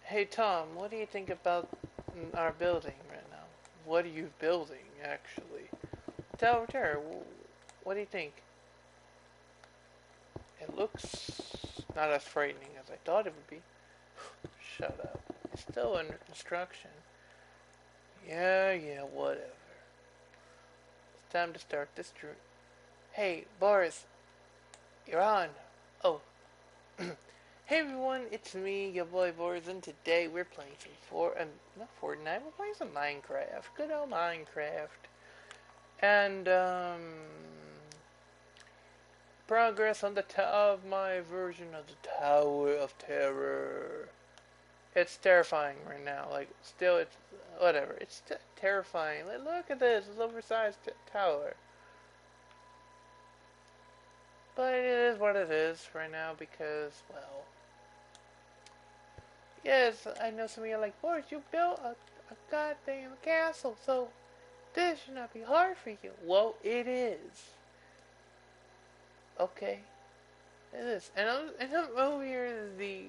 Hey Tom, what do you think about our building right now? What are you building, actually? Tower of Terror, what do you think? It looks not as frightening as I thought it would be. Shut up. It's still an instruction. Yeah, whatever. It's time to start this dream. Hey, Boris, you're on. Oh, hey everyone, it's me, your boy Boris, and today we're playing some not Fortnite, we're playing some Minecraft. Good old Minecraft. And, progress on of my version of the Tower of Terror. It's terrifying right now. Like, still, it's whatever. It's terrifying. Like, look at this, it's oversized tower. But it is what it is right now because, well, yes, I know some of you are like, Boris, you built a goddamn castle, so this should not be hard for you. Well, it is. Okay, it is. And I'm over here is the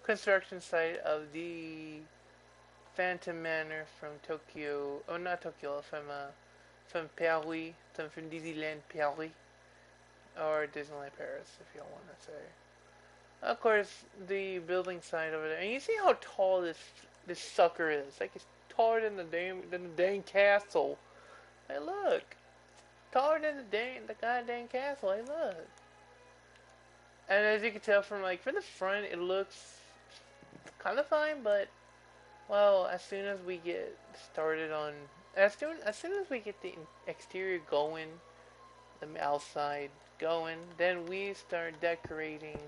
construction site of the Phantom Manor from Tokyo. Oh, not Tokyo. From Paris. From Disneyland Paris or Disneyland Paris, if you want to say. Of course, the building site over there, and you see how tall this sucker is. Like it's taller than the dang castle. Hey, look, taller than the goddamn castle. Hey, look. And as you can tell from the front, it looks kind of fine, but well, as soon as we get started on as soon as we get the exterior going, the outside going, then we start decorating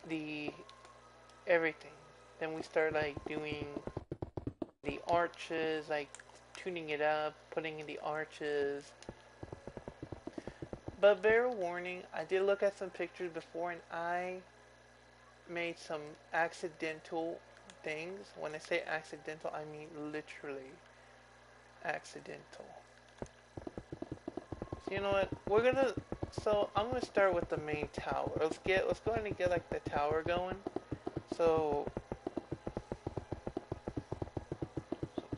the everything. Then we start like doing the arches, like tuning it up, putting in the arches. But bear warning, I did look at some pictures before and I made some accidental things. When I say accidental, I mean literally accidental. So you know what? I'm gonna start with the main tower. Let's go ahead and get like the tower going. So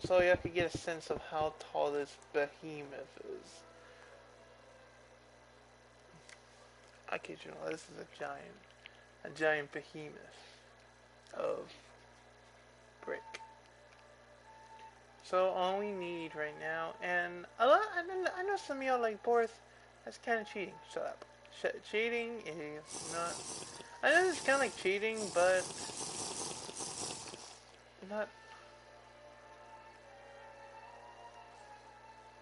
so y'all could get a sense of how tall this behemoth is. I kid you not, this is a giant behemoth of brick. So all we need right now, and I know some of y'all like Boris. That's kind of cheating. Shut up. Cheating is not. I know it's kind of like cheating, but not.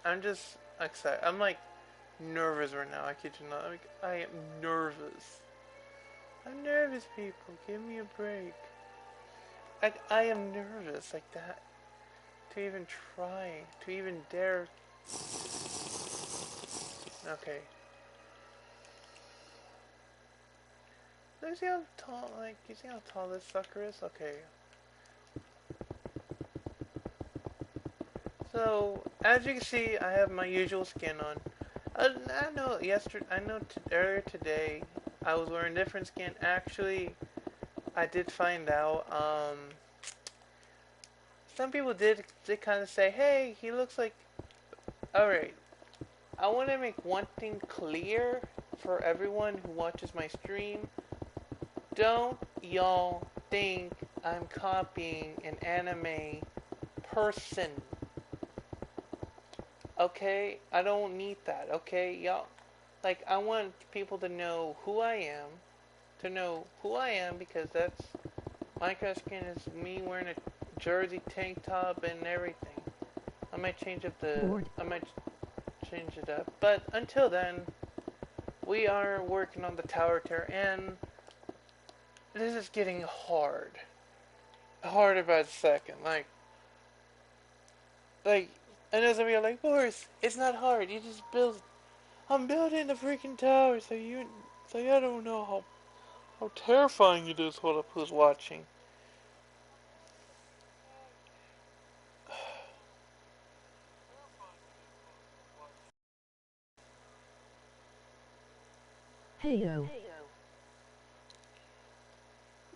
I'm just excited. I'm like nervous right now. I kid you not. Like, I am nervous. I'm nervous, people. Give me a break. I am nervous like that to even try, to even dare. Okay. Look, see how tall, like, you see how tall this sucker is? Okay. So, as you can see, I have my usual skin on. I know earlier today, I was wearing different skin. Actually, I did find out, some people did kind of say, hey, he looks like, alright, I want to make one thing clear for everyone who watches my stream. Don't y'all think I'm copying an anime person. Okay? I don't need that. Okay? Y'all, like, I want people to know who I am. To know who I am because that's Minecraft skin is me wearing a jersey tank top and everything. I might change up the. Bored. I might change it up. But until then, we are working on the tower tier and this is getting hard. Harder by the second. Like, I know some of you are like, Boris, it's not hard. You just build. I'm building the freaking tower, so you don't know how terrifying it is. Hold up, who's watching? Heyo.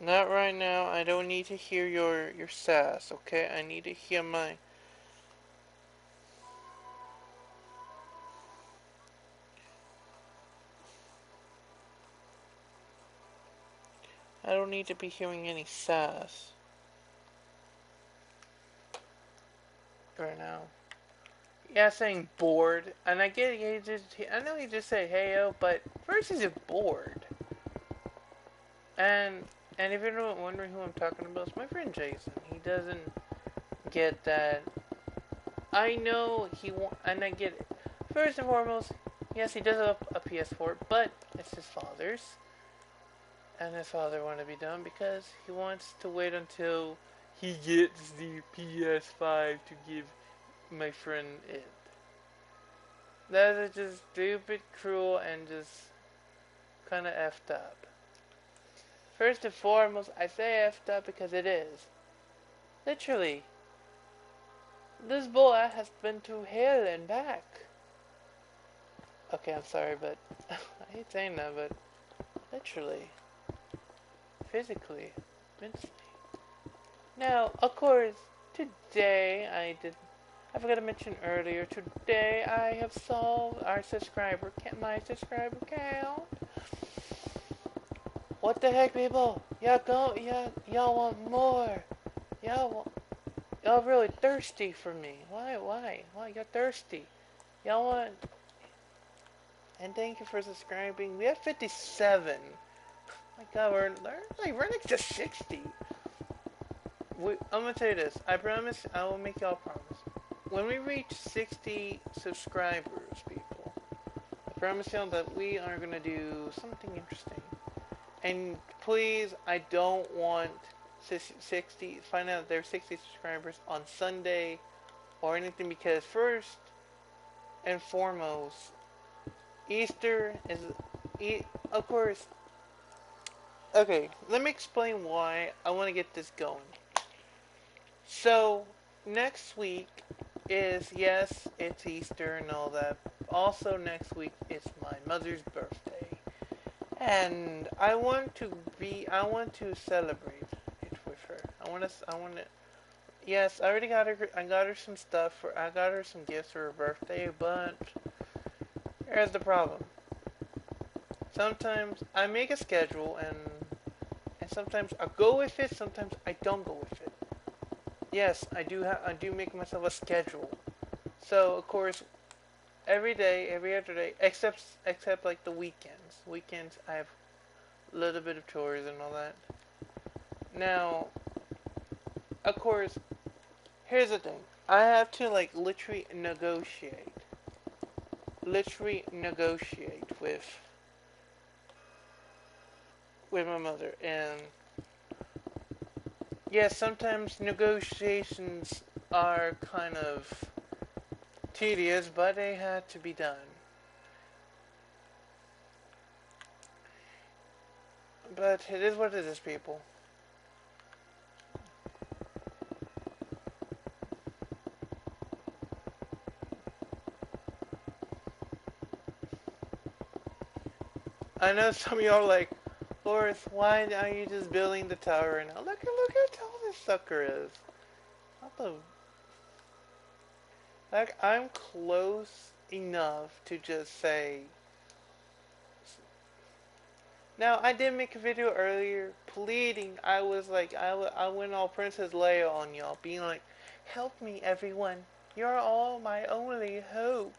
Not right now. I don't need to hear your sass, okay? I need to hear my... I don't need to be hearing any sass right now. Yeah, saying bored, and I get I know he just said hey yo, but first he's bored. And if you're not wondering who I'm talking about, it's my friend Jason. He doesn't get that. I know he want, and I get it. First and foremost, yes, he does have a PS4, but it's his father's, and his father want to be done because he wants to wait until he gets the PS5 to give my friend it. That is just stupid, cruel, and just kind of effed up. First and foremost, I say effed up because it is. Literally, this boy has been to hell and back. Okay, I'm sorry, but I hate saying that, but literally, physically, mentally. Now, of course, today I forgot to mention earlier, today I have solved my subscriber count. What the heck, people? Y'all want more. Y'all really thirsty for me. Why y'all thirsty? Y'all want, and thank you for subscribing. We have 57. My god, we're next to 60. I'm gonna tell you this. I promise, I will make y'all promise. When we reach 60 subscribers, people, I promise y'all that we are gonna do something interesting. And please, I don't want 60, find out there's 60 subscribers on Sunday or anything, because first and foremost, Easter is, of course, okay, let me explain why I want to get this going. So, next week is, yes, it's Easter and all that. Also, next week is my mother's birthday. And I want to celebrate it with her. Yes, I got her some I got her some gifts for her birthday, but here's the problem. Sometimes I make a schedule and sometimes I go with it, sometimes I don't go with it. Yes, I do make myself a schedule. So, of course, every day, every other day, except like the weekends. Weekends I have a little bit of chores and all that. Now, of course, here's the thing. I have to like literally negotiate with my mother. And yes, sometimes negotiations are kind of tedious, but they had to be done. But it is what it is, people. I know some of y'all are like, Loris, why are you just building the tower right now? Look how tall this sucker is. What the... Like, I'm close enough to just say... Now, I did make a video earlier pleading. I was like, I went all Princess Leia on y'all, being like, help me, everyone. You're all my only hope.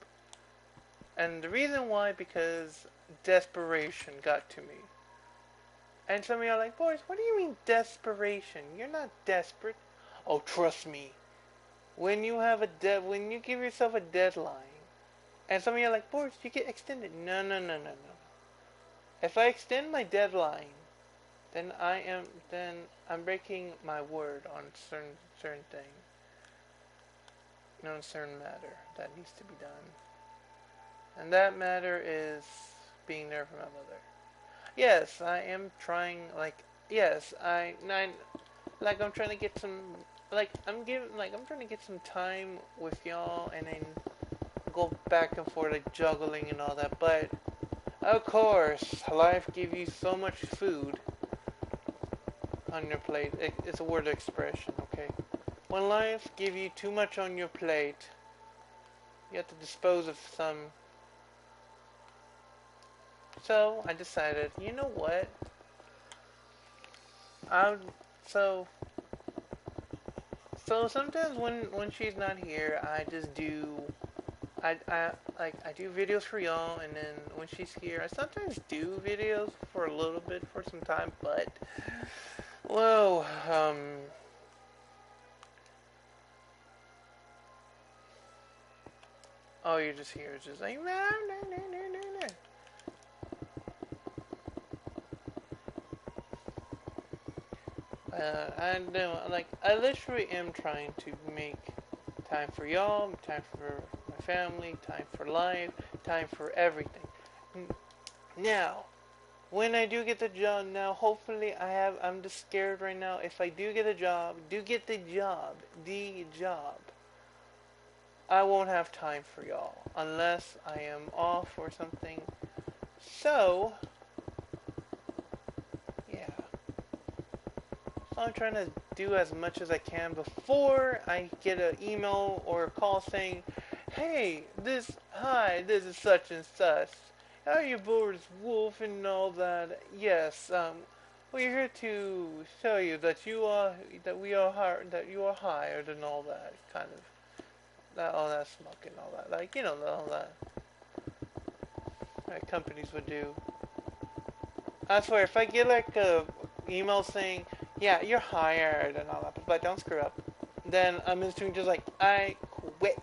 And the reason why, because desperation got to me. And some of y'all are like, Boris, what do you mean desperation? You're not desperate. Oh, trust me. When you give yourself a deadline, and some of you are like, Boris, you get extended. No. If I extend my deadline, then I'm breaking my word on certain thing, on a certain matter that needs to be done, and that matter is being there for my mother. Yes, I am trying. Yes, I'm trying to get some. I'm trying to get some time with y'all, and then go back and forth, like juggling and all that. But of course, life gives you so much food on your plate. It's a word expression, okay? When life gives you too much on your plate, you have to dispose of some. So I decided, you know what? I so so sometimes when she's not here, I just do I do videos for y'all, and then when she's here, I sometimes do videos for a little bit for some time, but well, oh, you're just here, it's just like no, no, no, no, no, no. I know, like, I literally am trying to make time for y'all, time for my family, time for life, time for everything. Now, when I do get the job, now hopefully I'm just scared right now. If I do get a job, the job, I won't have time for y'all unless I am off or something. So, yeah. So I'm trying to do as much as I can before I get an email or a call saying, "Hey, this is such and such. How are you, Boris Wolf, and all that? Yes, we're here to tell you that that you are hired and all that kind of all that smoke and all that, like all that companies would do. I swear, if I get like a email saying, "Yeah, you're hired" and all that, but don't screw up, then I'm instantly just like, I quit.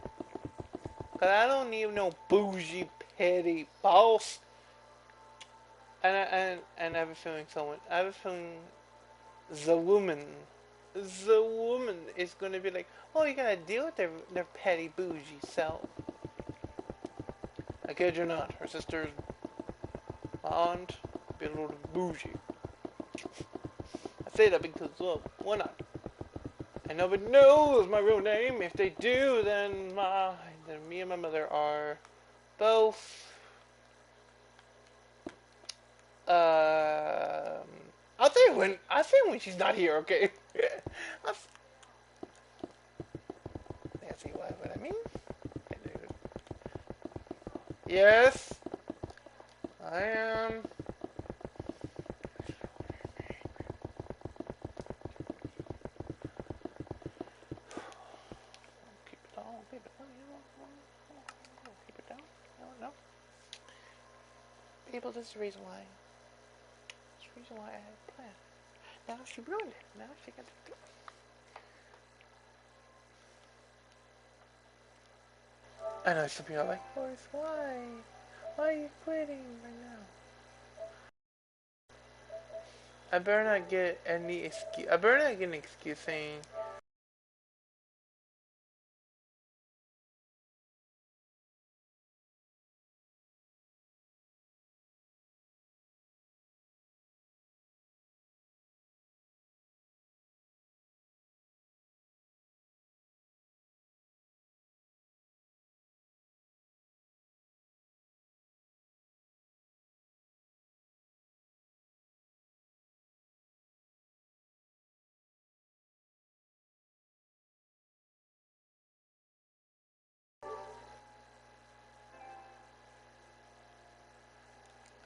Cause I don't need no bougie petty boss. And I have a feeling the woman, the woman is gonna be like, oh, you gotta deal with their petty bougie self. I kid you not, her sister's my aunt, be a little bougie. I say that because, well, why not? And nobody knows my real name. If they do, then me and my mother are both. Um, I'll say when she's not here. Okay. I'll, see what I mean. Yes, I am. Keep it down. Keep it down. Keep it down. No, no. People, this is the reason why. This is the reason why I had a plan. Now she ruined it. Now she got to do. I know some people are like, Boris, why? Why are you quitting right now? I better not get any excuse. I better not get an excuse saying,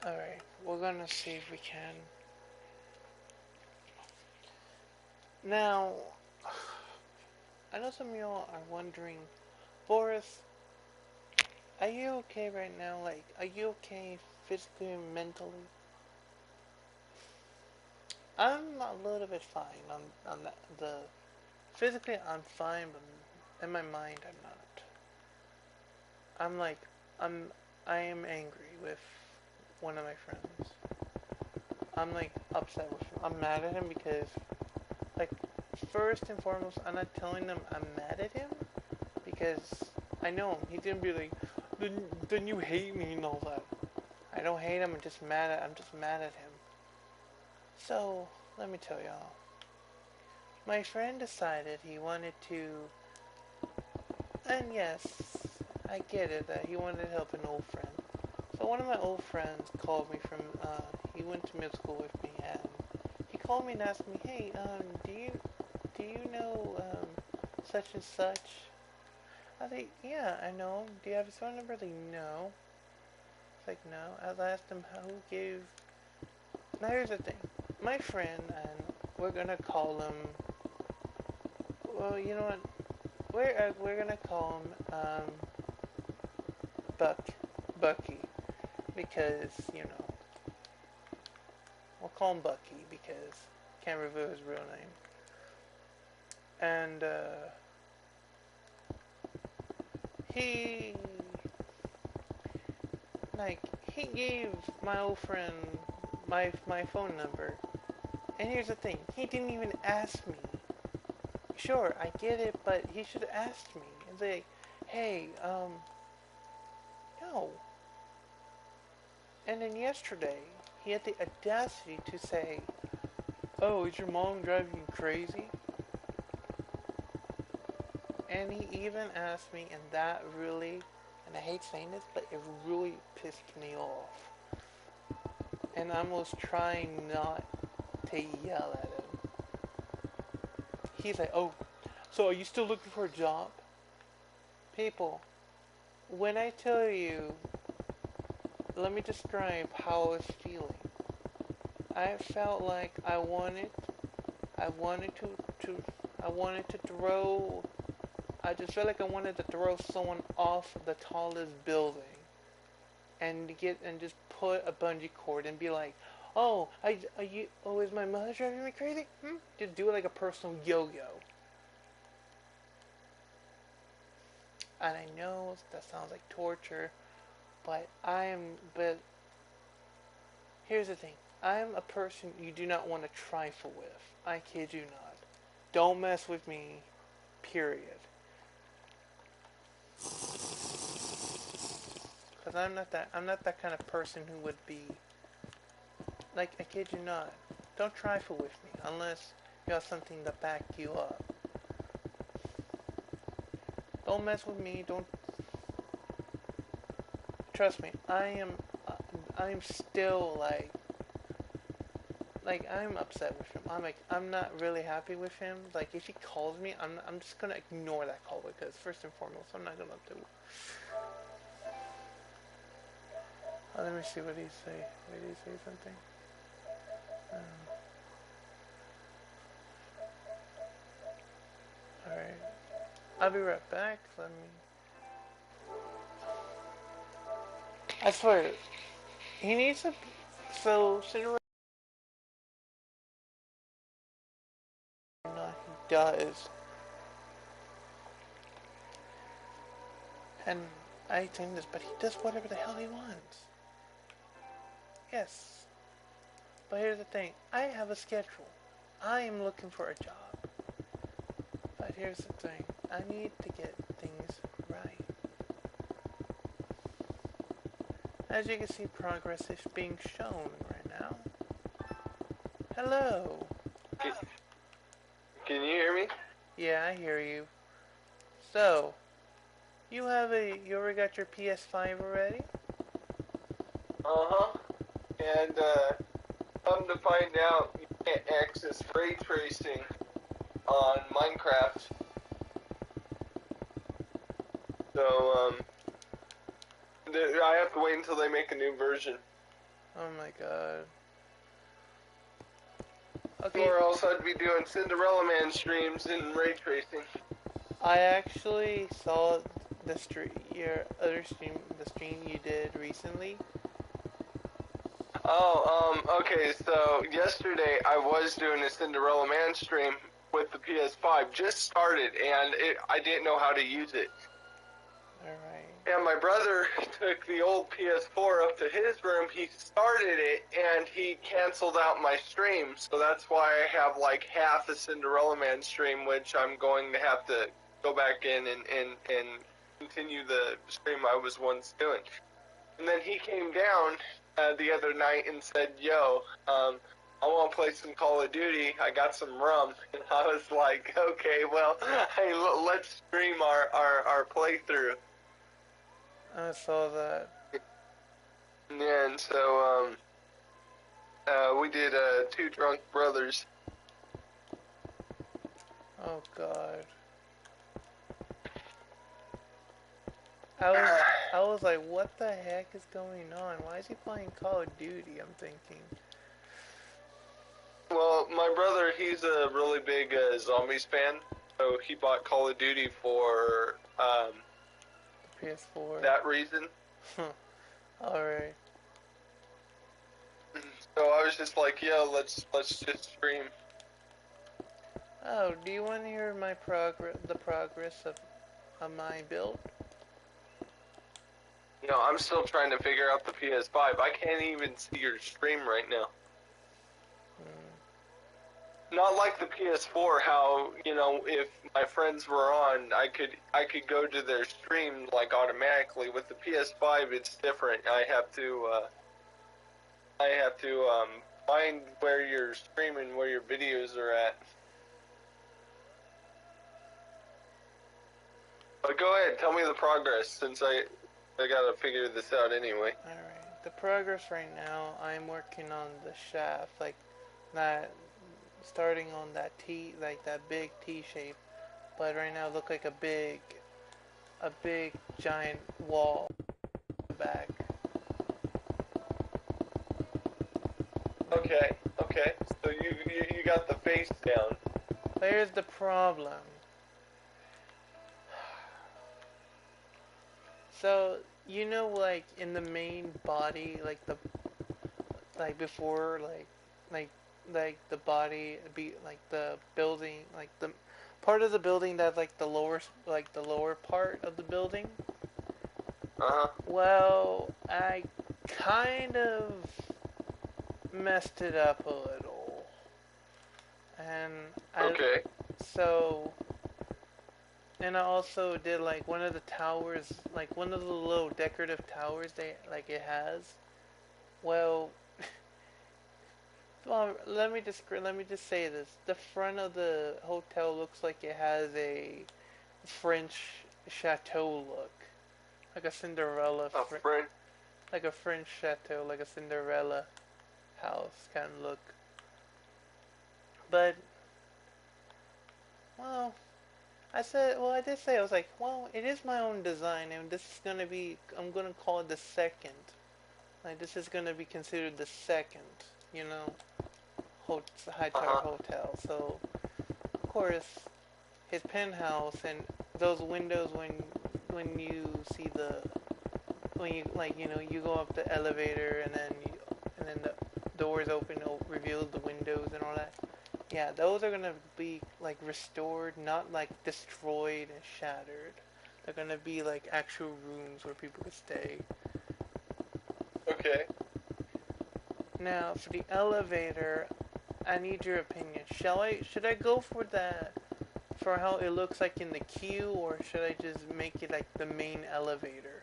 alright, we're gonna see if we can. Now, I know some of y'all are wondering, Boris, are you okay right now? Like, are you okay physically and mentally? I'm a little bit fine on the physically I'm fine, but in my mind I'm not. I'm like I'm I am angry with one of my friends. I'm like upset with him. I'm mad at him because like first and foremost I'm not telling them I'm mad at him because I know him. He's gonna be like, then you hate me and all that. I don't hate him. I'm just mad at him. So let me tell y'all. My friend decided he wanted to, and yes, I get it that he wanted to help an old friend. So one of my old friends called me from. He went to middle school with me, and he called me and asked me, hey, do you know, such and such? I was like, yeah, I know. Do you have his phone number? Like, no. It's like, no. I asked him who gave. Now here's the thing. My friend, and we're gonna call him. Well, you know what? We're gonna call him Bucky, because we'll call him Bucky because can't reveal his real name. And he like he gave my old friend my phone number. And here's the thing, he didn't even ask me. Sure, I get it, but he should have asked me and say, hey, no. And then yesterday, he had the audacity to say, oh, is your mom driving you crazy? And he even asked me, and that really, and I hate saying this, but it really pissed me off. And I was trying not to yell at him. He's like, oh, so are you still looking for a job? People, when I tell you, let me describe how I was feeling. I felt like I wanted to throw, I just felt like I wanted to throw someone off the tallest building and just put a bungee cord and be like, oh, is my mother driving me crazy? Just do it like a personal yo-yo. And I know that sounds like torture, but here's the thing. I'm a person you do not want to trifle with. I kid you not. Don't mess with me, period. Because I'm not that kind of person who would be, like, I kid you not. Don't trifle with me unless you have something to back you up. Don't mess with me, trust me, I'm still I'm upset with him. I'm not really happy with him. Like, if he calls me, I'm just gonna ignore that call because first and foremost, I'm not gonna do. Let me see what he say. Did he say something? All right, I'll be right back. Let me. I swear, he needs to. So Cinderella, no, he does, and I think this, but he does whatever the hell he wants. Yes, but here's the thing. I have a schedule. I am looking for a job. But here's the thing. I need to get things right. As you can see, progress is being shown right now. Hello. Can you hear me? Yeah, I hear you. So, you already got your PS5 already? Uh-huh. And, come to find out, you can't access ray tracing on Minecraft. So, I have to wait until they make a new version. Oh my god. Okay. Or else I'd be doing Cinderella Man streams in ray tracing. I actually saw the stream you did recently. Oh, okay, so yesterday I was doing a Cinderella Man stream with the PS5. Just started, and I didn't know how to use it. Alright. And my brother took the old PS4 up to his room, he started it, and he canceled out my stream. So that's why I have like half a Cinderella Man stream, which I'm going to have to go back in and continue the stream I was once doing. And then he came down the other night and said, yo, I want to play some Call of Duty. I got some rum. And I was like, okay, well, hey, let's stream our playthrough. I saw that. Yeah, and so, We did Two Drunk Brothers. Oh God. I was like, what the heck is going on? Why is he playing Call of Duty? I'm thinking. Well, my brother, he's a really big Zombies fan, so he bought Call of Duty for The PS4. that reason. Alright. So I was just like, yeah, let's just stream. Oh, do you want to hear my the progress of my build? You know, I'm still trying to figure out the PS5. I can't even see your stream right now. Not like the PS4, how, you know, if my friends were on, I could go to their stream like automatically. With the PS5, it's different. I have to find where you're streaming, where your videos are at. But go ahead, tell me the progress, since I gotta figure this out anyway. Alright. The progress right now, I'm working on the shaft, like that, starting on that T, like that big T shape. But right now, it look like a big giant wall back. Okay. So you got the face down. Here's the problem. So, you know, like in the main body, like before, like, like the body be like the building, like the part of the building that's like the lower part of the building. Uh-huh. Well, I kind of messed it up a little, and Okay. so. And I also did like one of the towers, like one of the little decorative towers it has. Well, well, let me just say this: the front of the hotel looks like it has a French chateau look, like a Cinderella, like a French chateau, like a Cinderella house kind of look. But well, I did say, I was like, well, it is my own design, and this is gonna be, I'm gonna call it the second. Like, this is gonna be considered the second, you know, high tower hotel. So, of course, his penthouse and those windows when you see when you, like, you know, you go up the elevator and then the doors open, reveal the windows and all that. Yeah, those are gonna be like restored, not like destroyed and shattered. They're gonna be like actual rooms where people could stay. Okay. Now, for the elevator, I need your opinion. Should I go for that, for how it looks like in the queue, or should I just make it like the main elevator?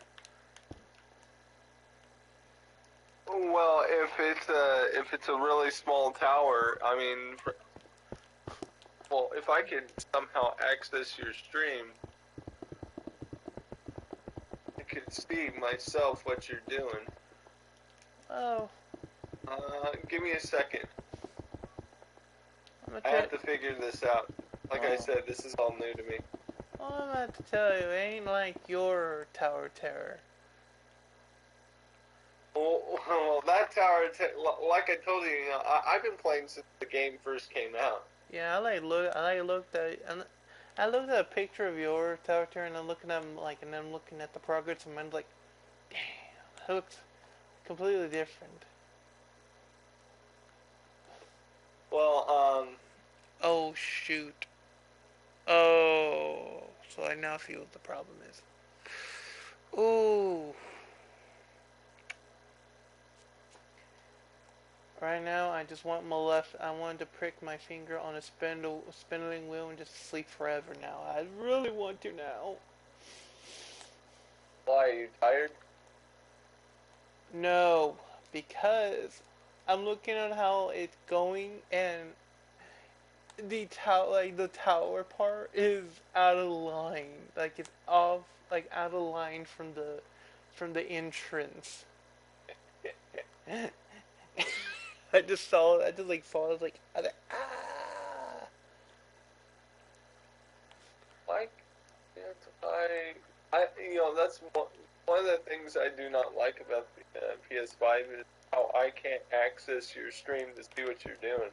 Well, if it's a really small tower, I mean, well, if I could somehow access your stream, I could see myself what you're doing. Oh. Give me a second. I'm I gonna have to figure this out. Like I said, this is all new to me. Well, I'm about to tell you, it ain't like your Tower Terror. Well, that tower, like I told you, you know, I've been playing since the game first came out. Yeah, I looked at a picture of your Tower Terror, and I'm looking at and I'm looking at the progress, and I'm like, damn, it looks completely different. Well, Oh shoot. Oh, so I now see what the problem is. Ooh. Right now, I just want my left. I wanted to prick my finger on a spindling wheel and just sleep forever now. I really want to now. why, are you tired? No, because I'm looking at how it's going, and the tower part is out of line. Like it's off, like out of line from the entrance. I just saw it. I just like saw it. I was like, ah. Like, that's one of the things I do not like about the PS5 is how I can't access your stream to see what you're doing.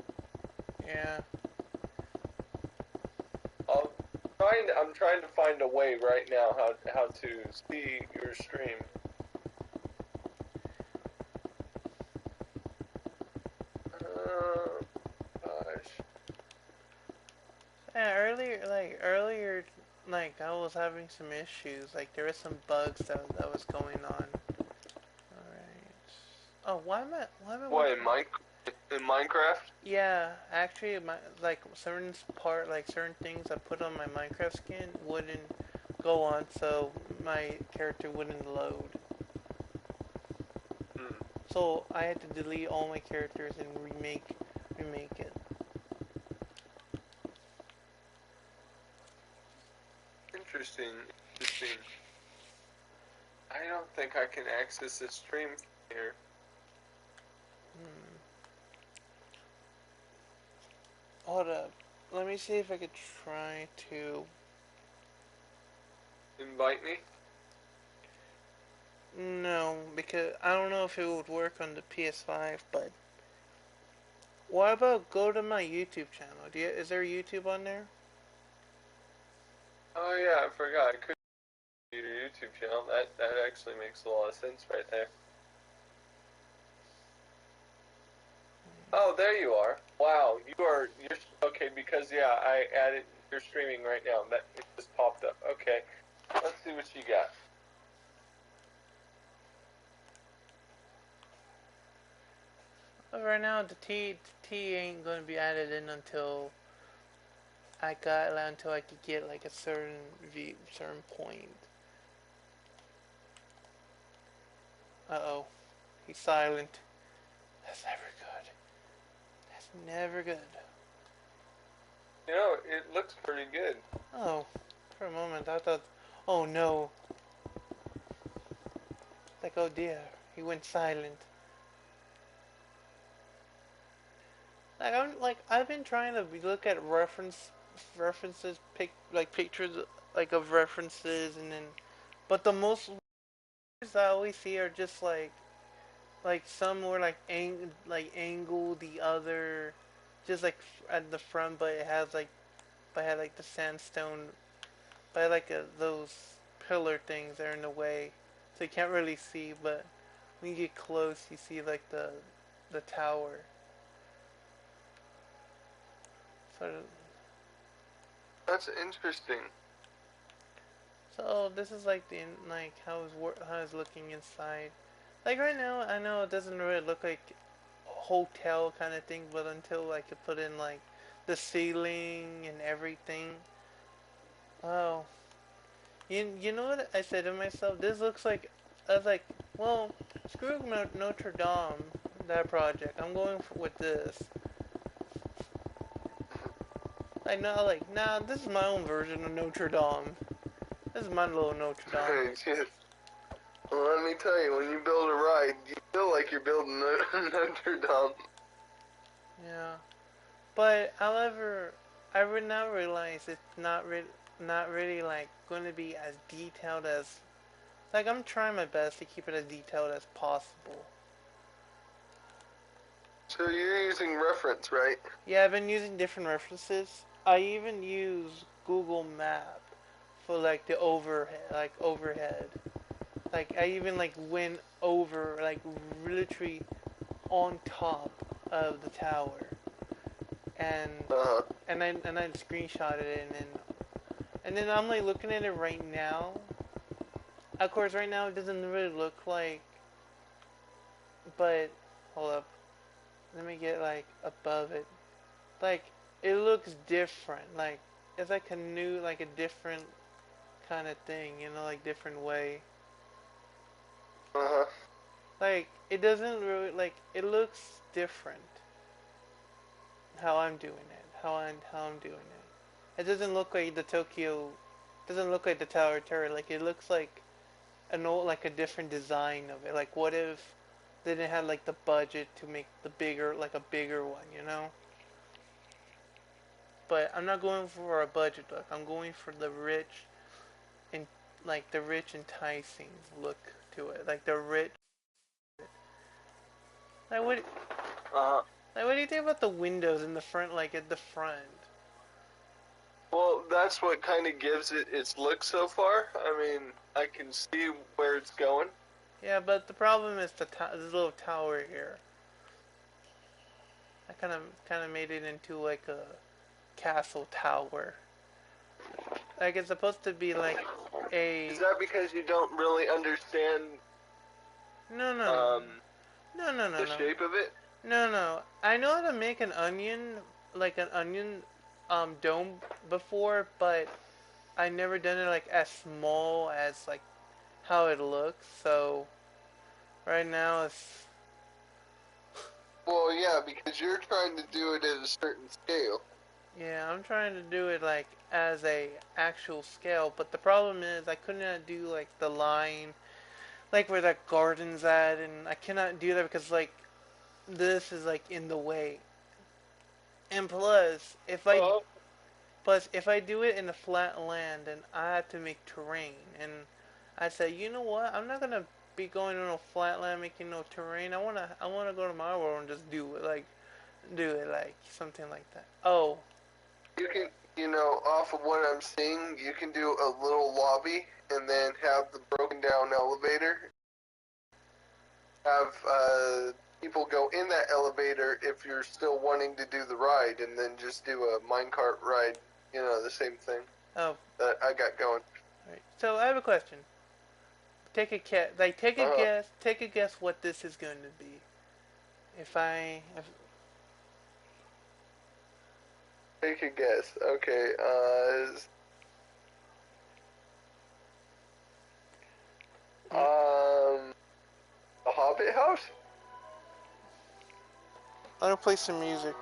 Yeah. I'm trying to find a way right now how to see your stream. Gosh. Yeah, earlier, like I was having some issues. Like there was some bugs that was going on. All right. Oh, why am I What, watching? in Minecraft? Yeah, actually, like certain things I put on my Minecraft skin wouldn't go on, so my character wouldn't load. Hmm. So I had to delete all my characters and remake it. Interesting. Interesting. I don't think I can access this stream from here. Hmm. Hold up. Let me see if I could try to. Invite me? No, because I don't know if it would work on the PS5, but what about go to my YouTube channel? Is there YouTube on there? Oh yeah, I forgot. I could do your YouTube channel. That actually makes a lot of sense right there. Oh, there you are. Wow, you're okay because yeah, I added. You're streaming right now. That it just popped up. Okay, let's see what you got. But right now, the T ain't gonna be added in until I could get like a certain point. Uh-oh, he's silent. That's never good. That's never good. You know, it looks pretty good. Oh, for a moment I thought, oh no, like oh dear, he went silent. I've been trying to look at references, pictures like of references, and then, but the most I always see are just like some were like angle the other, just like at the front, but it had like the sandstone, but like those pillar things that are in the way, so you can't really see. But when you get close, you see like the tower. Sort of. That's interesting. So this is like like how it's looking inside. Like right now, I know it doesn't really look like a hotel kind of thing, but until I could put in like the ceiling and everything. Oh, you know what I said to myself? This looks like I was like, well, screw Notre Dame, that project. I'm going with this. I know, like, nah, this is my own version of Notre Dame. This is my little Notre Dame. Well, let me tell you, when you build a ride, you feel like you're building Notre Dame. Yeah. But however, I would now realize it's not really like going to be as detailed as like I'm trying my best to keep it as detailed as possible. So you're using reference, right? Yeah, I've been using different references. I even use Google Map for like the overhead. Like I even like went over like literally on top of the tower and Uh-huh. I screenshotted it and then I'm like looking at it right now. Of course, right now it doesn't really look like, but hold up, let me get like above it. Like it looks different. Like it's like like a different kind of thing, like different way. Uh-huh. Like it doesn't really like it looks different how I'm doing it. How I'm doing it. It doesn't look like the Tokyo. Doesn't look like the Tower Terror. Like it looks like like a different design of it. Like what if they didn't have like the budget to make the bigger, like a bigger one, you know. But I'm not going for a budget look. I'm going for the rich and like the rich enticing look to it, like the rich. Like what? Uh, Like what do you think about the windows in the front? Like at the front. well, that's what kind of gives it its look so far. I mean, I can see where it's going. Yeah, but the problem is this little tower here. I kind of made it into like a castle tower. Like it's supposed to be like Is a that because you don't really understand no no no um, no no no the no shape of it? no no. I know how to make an onion like an onion dome before, but I never done it like as small as like how it looks. So right now it's Well, yeah, because you're trying to do it at a certain scale. yeah, I'm trying to do it like as a actual scale, but the problem is I could not do like the line like where that garden's at, and I cannot do that because like this is like in the way. And Uh, plus if I do it in a flat land, then I have to make terrain, and I said, you know what? I'm not gonna be going on a flat land making no terrain. I wanna go to my world and just do it like something like that. Oh, you can, off of what I'm seeing, you can do a little lobby and then have the broken down elevator. Have people go in that elevator if you're still wanting to do the ride, and then just do a minecart ride. The same thing oh, that I got going. right. So I have a question. Take a Uh, guess. Take a guess what this is going to be. If take a guess. Okay. A Hobbit house. I'm gonna play some music.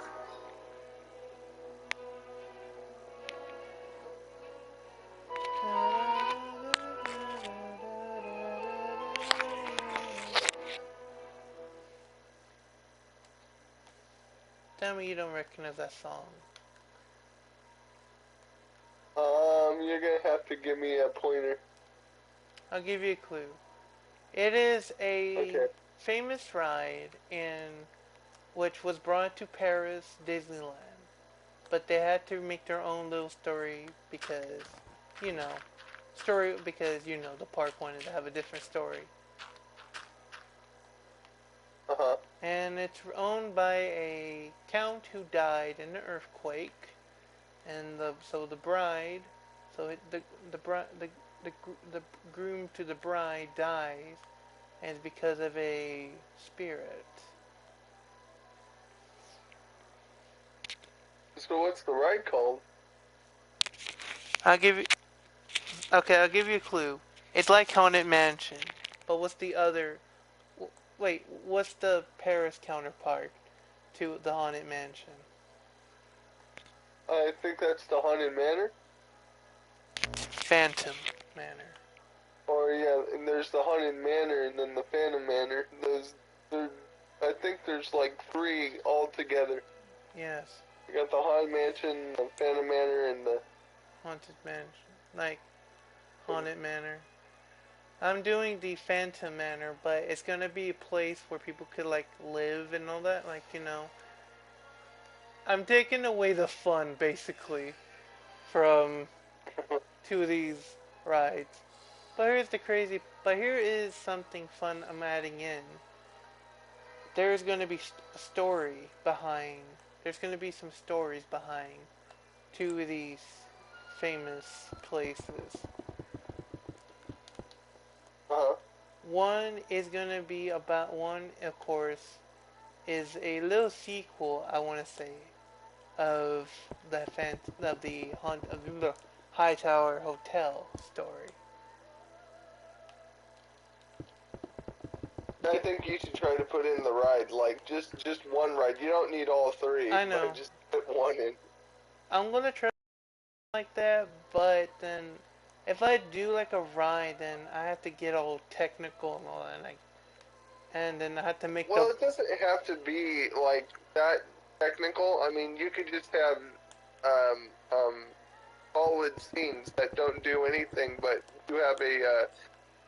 Tell me you don't recognize that song. You're gonna have to give me a pointer. I'll give you a clue. It is a Okay. famous ride in which was brought to Paris Disneyland, but they had to make their own little story because, you know, the park wanted to have a different story. Uh huh. And it's owned by a count who died in an earthquake, and the bride, so it, the bride the groom to the bride dies, and it's because of a spirit. So what's the ride called? I'll give you okay. I'll give you a clue. It's like Haunted Mansion, but what's the other? Wait, what's the Paris counterpart to the Haunted Mansion? I think that's the Haunted Manor. Phantom Manor. Or yeah, and there's the Haunted Manor and then the Phantom Manor. I think there's like three all together. Yes, You got the Haunted Mansion, the Phantom Manor, and the. Haunted Mansion. Like Haunted Manor. I'm doing the Phantom Manor, but it's gonna be a place where people could like live and all that. Like I'm taking away the fun basically from two of these rides. But here is something fun I'm adding in. There's gonna be a story behind. There's gonna be some stories behind two of these famous places. Uh-huh. One is gonna be about one, of course, is a little sequel. I want to say of the Hightower Hotel story. I think you should try to put in the ride, like just one ride. You don't need all three, I know. but just put one in. I'm gonna try like that, but then if I do like a ride, then I have to get all technical and all that. and then I had to make Well, the. it doesn't have to be like that technical. I mean, you could just have um, um, solid scenes that don't do anything, but you have a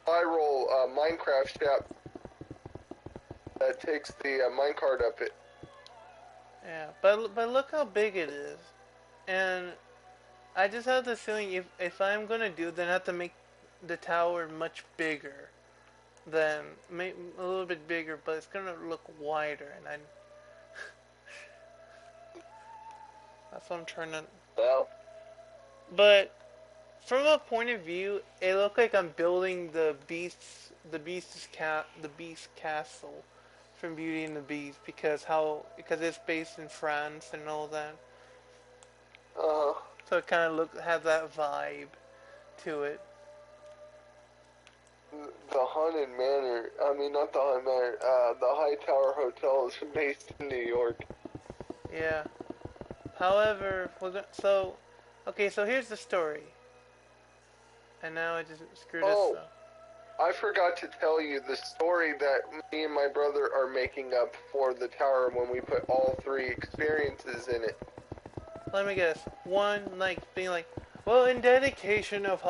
spiral Minecraft shop that takes the minecart up it. Yeah, but look how big it is, and I just have this feeling if I'm gonna do, then I have to make the tower much bigger, than a little bit bigger, but it's gonna look wider, and that's what I'm trying to. Well, But from a point of view, it looked like I'm building the beast's castle from Beauty and the Beast because it's based in France and all that. uh, So it kind of has that vibe to it. the Haunted Manor. I mean, not the Haunted Manor. The Hightower Hotel is based in New York. Yeah. However, okay. So here's the story, and now I just screwed us Oh, up. I forgot to tell you the story that me and my brother are making up for the tower when we put all three experiences in it. Let me guess. One, like being like, well, in dedication of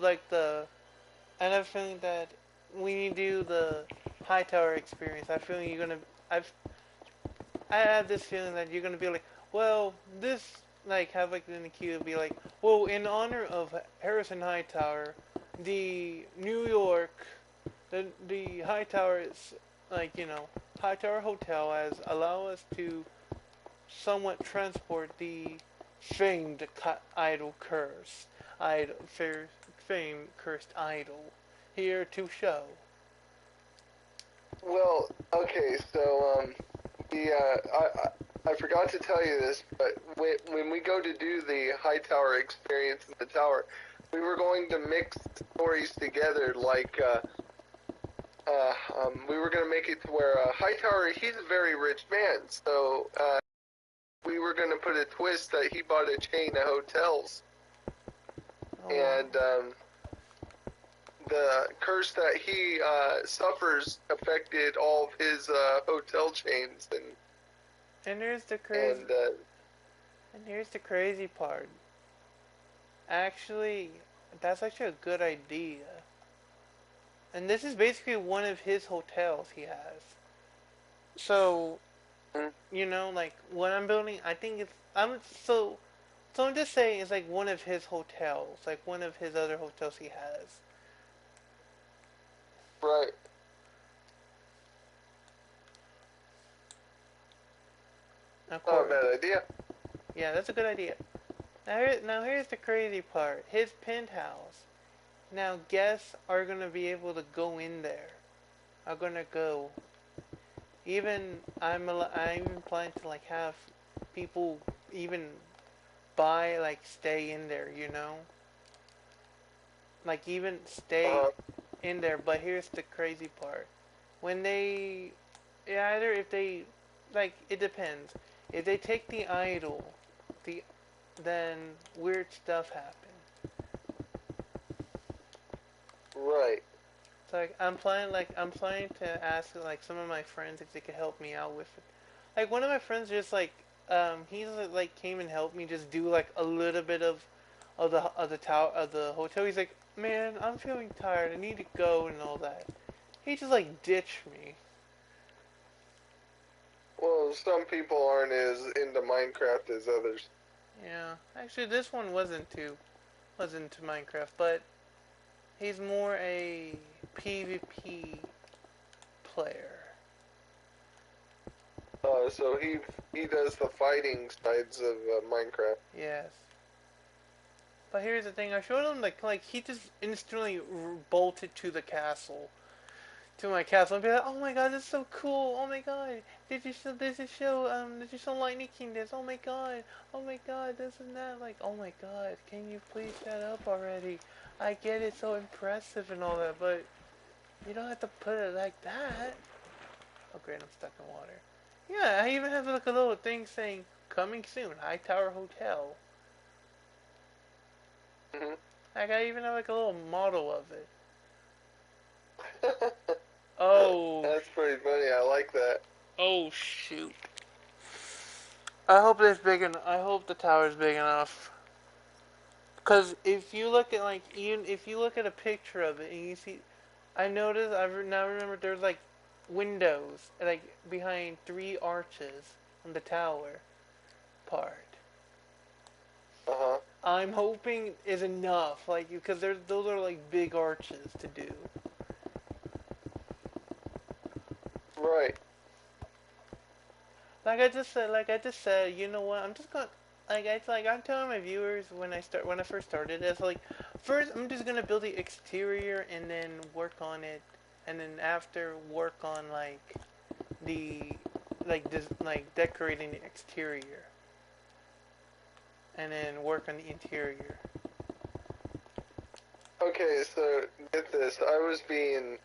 like and I have a feeling that when you do the Hightower experience, I feel you're gonna. I've I have this feeling that you're gonna be like, well, this like have like in the queue be like, well, in honor of Harrison Hightower, the New York, the Hightower is like Hightower Hotel has allow us to somewhat transport the famed idol curse, idol famed cursed idol here to show. Well, okay, so the I forgot to tell you this, but when we go to do the Hightower experience in the tower, we were going to mix stories together. Like we were going to make it to where Hightower, he's a very rich man, so we were going to put a twist that he bought a chain of hotels, Oh wow. and the curse that he suffers affected all of his hotel chains, And here's the crazy and and here's the crazy part. Actually, that's actually a good idea. And this is basically one of his hotels he has. So, like what I'm building, I think I'm just saying it's like one of his hotels, like one of his other hotels he has. right. Of Not a course, bad idea. yeah, that's a good idea. Now here's the crazy part. His penthouse. Now guests are gonna be able to go in there. Are gonna go. I'm even planning to like have people even buy like stay in there. Like even stay Uh-huh. in there. But here's the crazy part. When they either if they like it depends. If they take the idol, the then weird stuff happens. Right. So like I'm planning to ask like some of my friends if they could help me out with it. Like one of my friends just he's like came and helped me just do like a little bit of the tower of the hotel. He's like, man, I'm feeling tired. I need to go and all that. He just like ditched me. Well, some people aren't as into Minecraft as others. Yeah, actually this one wasn't to Minecraft, but he's more a PvP player. So he does the fighting sides of Minecraft. Yes. But here's the thing: I showed him like he just instantly bolted to the castle, to my castle, and be like, "Oh my god, this is so cool! Oh my god, did you show Lightning King this? Oh my god, this and that! Like, oh my god, can you please shut up already? I get it, so impressive and all that, but you don't have to put it like that." Oh great, I'm stuck in water. Yeah, I even have like a little thing saying "Coming soon, Hightower Hotel." Hmm. Like I even have like a little model of it. Oh, That's pretty funny. I like that. oh shoot. I hope it's big enough. I hope the tower's big enough. Cause if you look at like even if you look at a picture of it and you see, I noticed now remember there's like windows like behind three arches on the tower part. Uh huh. I'm hoping is enough, like because there's those are like big arches to do. Right. Like I just said, you know what? I'm just gonna I'm telling my viewers when I first started, it's like first I'm just gonna build the exterior and then work on it, and then after work on the like decorating the exterior, and then work on the interior. Okay, so get this. I was being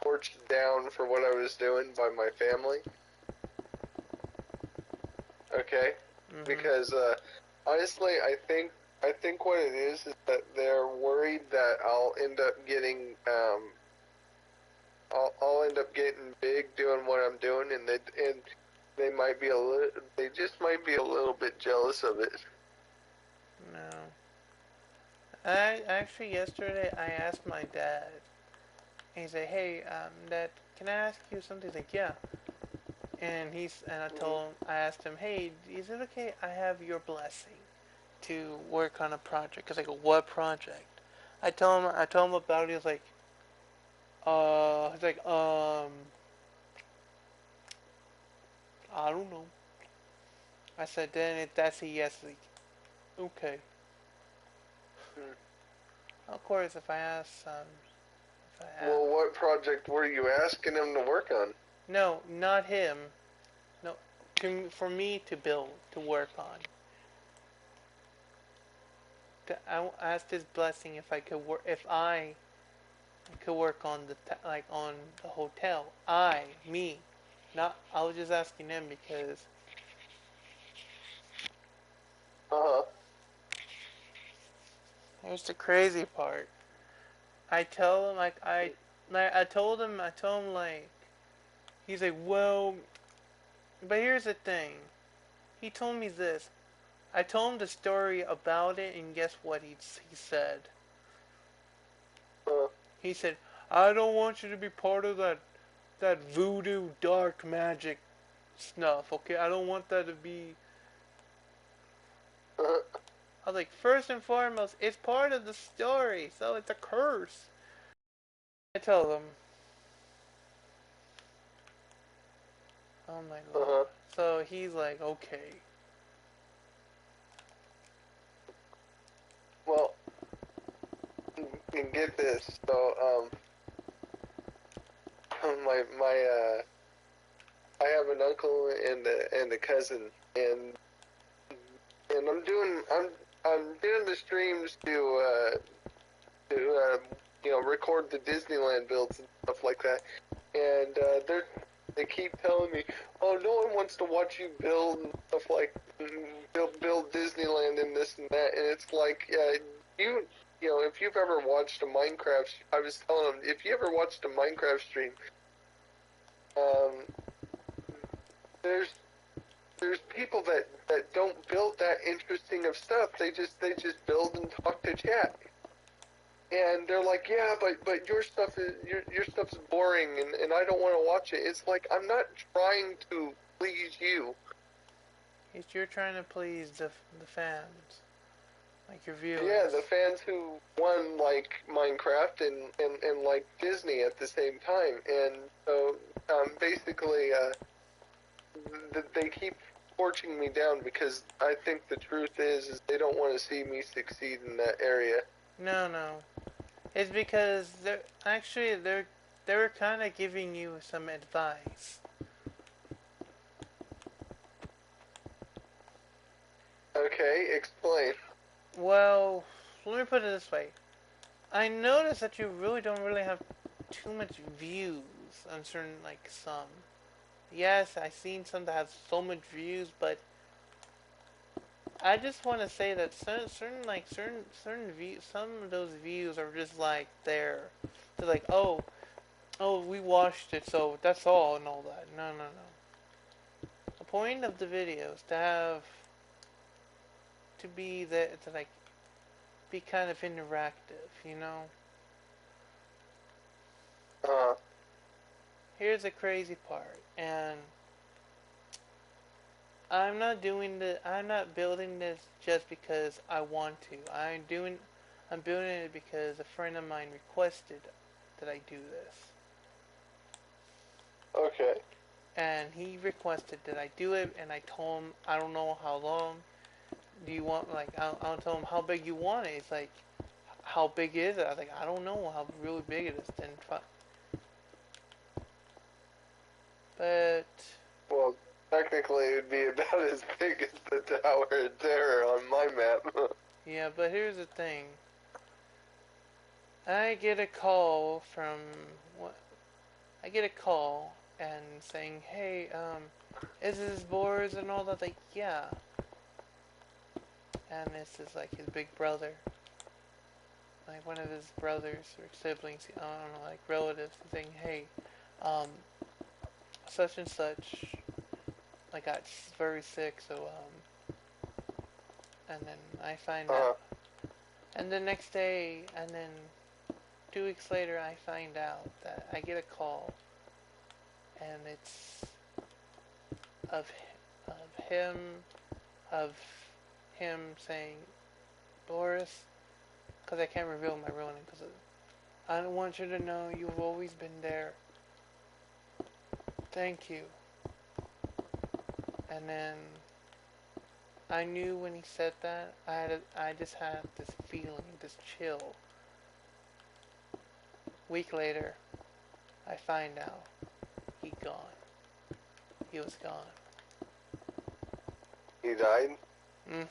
torched down for what I was doing by my family. Okay, Mhm. because honestly, I think what it is that they're worried that I'll end up getting big doing what I'm doing, and they might be they just might be a little bit jealous of it. No. I actually yesterday I asked my dad. He said, "Hey, Dad, can I ask you something?" He's like, "Yeah." And I Hmm. told him, I asked him, "Hey, is it okay? I have your blessing to work on a project." Cause like, what project? I told him about it. He was like, he's like, I don't know. I said, then that's a yes. Like, okay. Of course, if I ask, Well, what project were you asking him to work on? no, not him. No, for me to build, to work on. I asked his blessing if I could work, if I could work on like on the hotel. Me, not. I was just asking him because Uh huh. here's the crazy part. I tell him I told him like he's like, well, but here's the thing. He told me this. I told him the story about it, and guess what he said? Uh, He said, I don't want you to be part of that voodoo dark magic snuff. Okay, I don't want that to be. uh, I was like, first and foremost, it's part of the story, so it's a curse. I tell them, oh my lord. uh-huh. So he's like, okay. Well, and get this. So, I have an uncle and a cousin, and I'm doing the streams to record the Disneyland builds and stuff like that, and they keep telling me, oh, no one wants to watch you build and stuff like build Disneyland and this and that, and it's like you. If you've ever watched a Minecraft, I was telling them, if you ever watched a Minecraft stream, um, there's there's people that don't build that interesting of stuff. They just build and talk to chat. And they're like, yeah, but your stuff's boring, and I don't want to watch it. It's like I'm not trying to please you. You're trying to please the fans, like your Yeah, viewers. the fans who won like Minecraft and like Disney at the same time, and so basically they keep torching me down because I think the truth is they don't want to see me succeed in that area. No, no. It's because they were kind of giving you some advice. Okay, explain. Well, let me put it this way. I noticed that you don't really have too much views on certain like some. Yes, I've seen some that have so much views, but I just want to say that certain views, some of those views are just like there. They're like, oh, oh, we watched it, so that's all and all that. No, no, no. The point of the video is to have to be that to like be kind of interactive, you know. Uh, Here's the crazy part, and I'm not doing the I'm not building this just because I want to. I'm building it because a friend of mine requested that I do this. okay. And he requested that I do it, and I told him I don't know how long. Do you want like I'll tell him how big you want it. It's like how big is it? I was like I don't know how really big it is. Then but Well, technically, it would be about as big as the Tower of Terror on my map. yeah, but here's the thing. I get a call from what I get a call and saying, "Hey, is this Boris and all that?" Like, yeah. And this is like his big brother, like one of his brothers or siblings. I don't know, like relatives, saying, "Hey, um, such and such, I got very sick, so and then I find uh, out, and the next day, and then 2 weeks later, I find out that I get a call, and it's of of him of him saying, Boris, because I can't reveal my real name, because I don't want you to know you've always been there. Thank you. And then I knew when he said that, I just had this feeling, this chill. Week later, I find out he gone. He was gone. he died? Mm-hmm.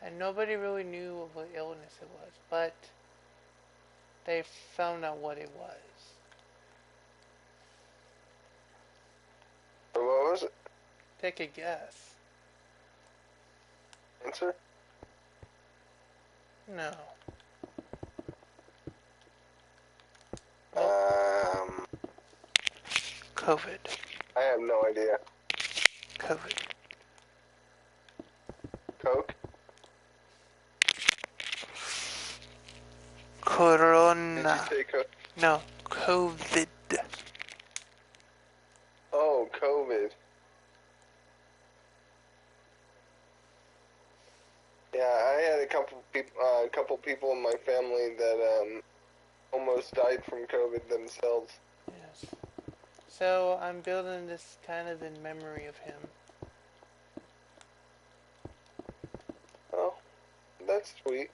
And nobody really knew what illness it was, but they found out what it was. Or what was it? Take a guess. Answer? No. Nope. Um, COVID. I have no idea. COVID. Coke? Did you Corona. say Coke? No, COVID. Oh, COVID. Yeah, I had a couple people in my family that almost died from COVID themselves. Yes. So I'm building this kind of in memory of him. Oh, that's sweet.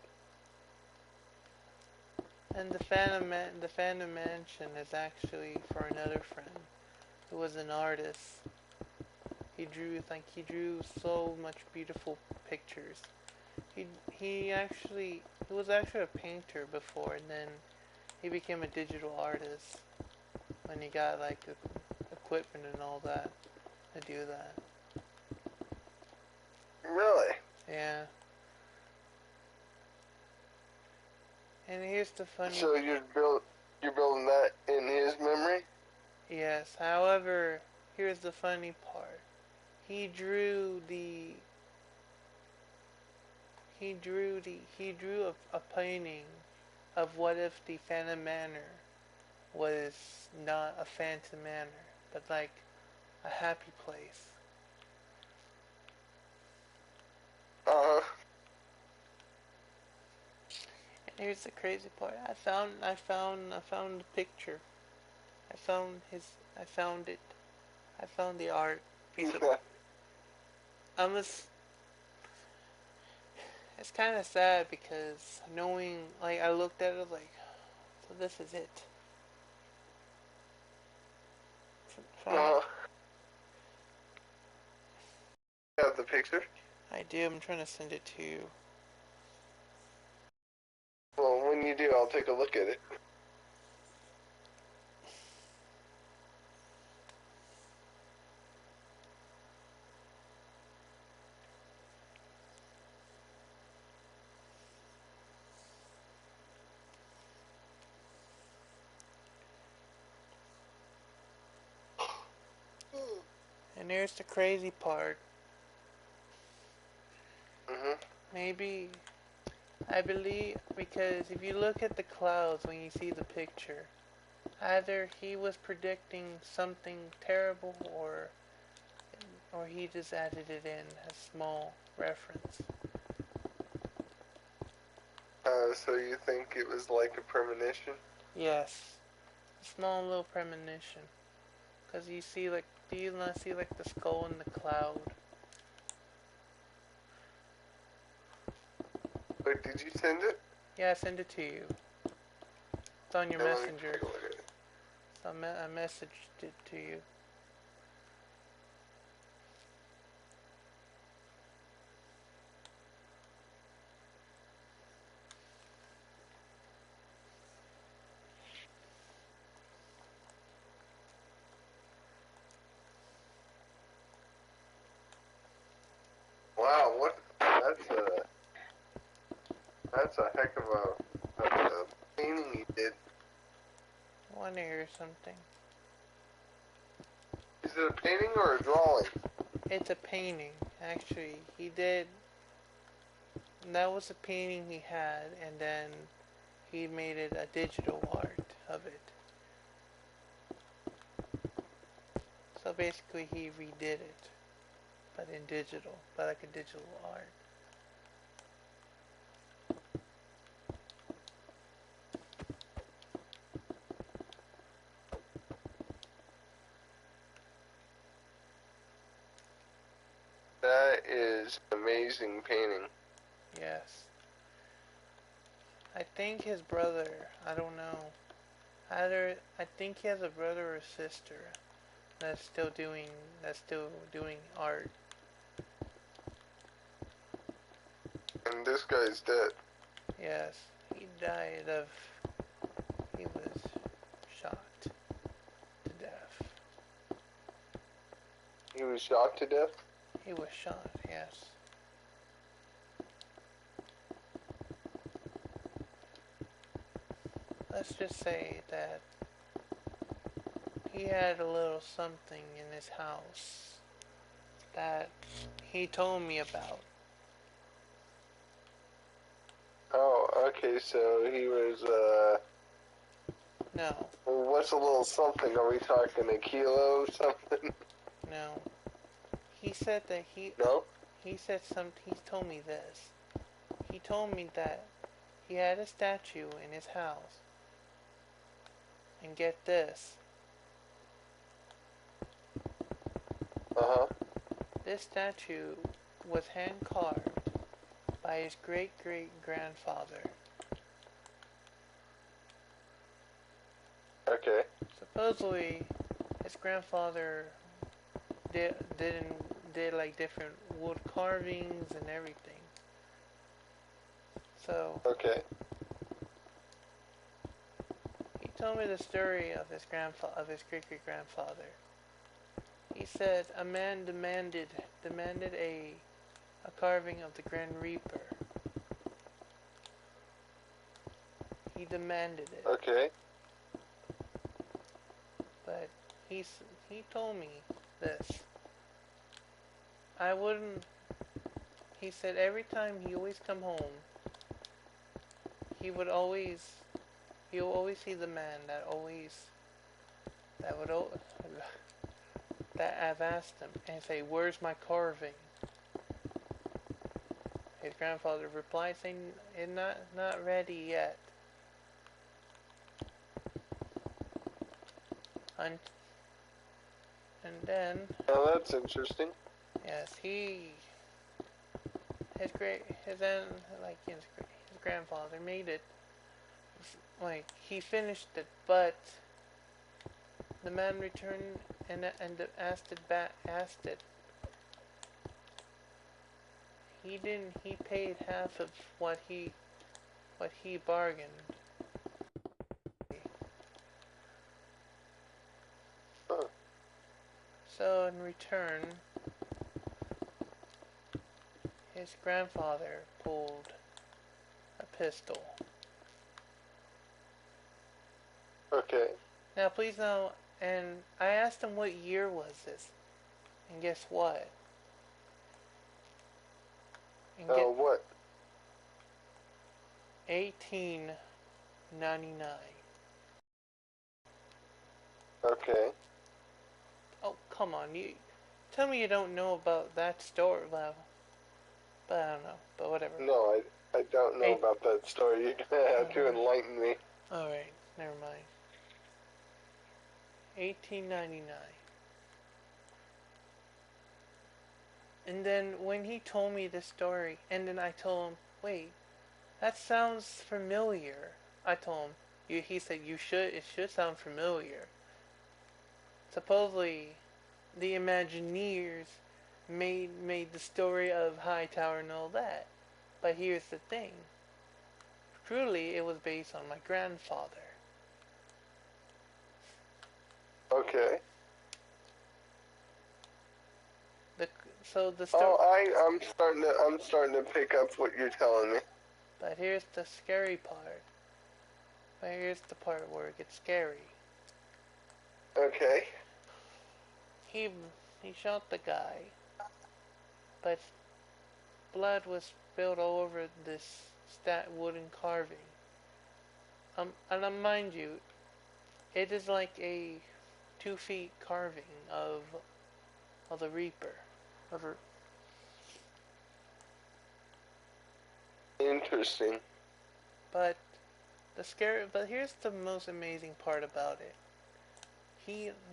And the Phantom Mansion is actually for another friend who was an artist. He drew so much beautiful pictures. He he was actually a painter before, and then he became a digital artist when he got like the equipment and all that to do that. Really? Yeah. And here's the funny. So you're building that in his memory? Yes. However, here's the funny part. He drew the he drew a painting of what if the Phantom Manor was not a Phantom Manor, but like a happy place. Uh-huh. And here's the crazy part. I found the picture. I found it. I found the art piece of. I'm just. It's kind of sad because knowing, like, I looked at it like, so this is it. Uh-huh. Have the picture? I do. I'm trying to send it to you. Well, when you do, I'll take a look at it. here's the crazy part. Mhm. Maybe, I believe, because if you look at the clouds when you see the picture, either he was predicting something terrible or he just added it in as small reference. So you think it was like a premonition? Yes, a small little premonition. Because you see, like, do you not see, like, the skull in the cloud? Wait, did you send it? Yeah, I sent it to you. It's on your Yeah, let me messenger. take a look at it. So I messaged it to you. Wow, what? That's a heck of a painting he did. I want to hear something. Is it a painting or a drawing? It's a painting, actually. He did. That was a painting he had, and then he made it a digital art of it. So basically, he redid it, but in digital, but like a digital art. That is an amazing painting. Yes. I think his brother, I don't know. I think he has a brother or sister that's still doing art. And this guy's dead. Yes, he died of he was shot to death. He was shot to death? He was shot, yes. Let's just say that he had a little something in his house that he told me about. Oh, okay, so he was, No, well, what's a little something? Are we talking a kilo something? no. He said that No? he told me this. He told me that he had a statue in his house. And get this. Uh-huh. This statue was hand carved by his great great grandfather. Okay. Supposedly, his grandfather did like different wood carvings and everything. So Okay. he told me the story of his great great grandfather. He said a man demanded a carving of the Grand Reaper. He demanded it, Okay. but he he told me this. I wouldn't. He said every time he always come home, he would always he'll always see the man that would that I've asked him and say, "Where's my carving?" His grandfather replied, saying, "It's not ready yet." And then, Well, that's interesting. yes, his grandfather made it. Like he finished it, but the man returned and asked it. He didn't. He paid half of what he bargained. Huh. So in return, his grandfather pulled a pistol. Okay. Now please know, and I asked him what year was this, And guess what? And Oh, get what? 1899. Okay. Oh, come on, you tell me you don't know about that story. Well, but I don't know. But whatever. No, I don't know Eight. about that story. You're gonna have to enlighten me. All right, never mind. 1899. And then when he told me this story, and then I told him, wait, that sounds familiar. I told him, he said, it should sound familiar. Supposedly, the Imagineers made the story of Hightower and all that. But here's the thing. Truly, it was based on my grandfather. Okay. The so the story. Oh, I'm starting to pick up what you're telling me. But here's the scary part. But here's the part where it gets scary. Okay. He he shot the guy, but blood was spilled all over this wooden carving. And mind you, it is like a 2 feet carving of the Reaper. Of a, Interesting. but but here's the most amazing part about it.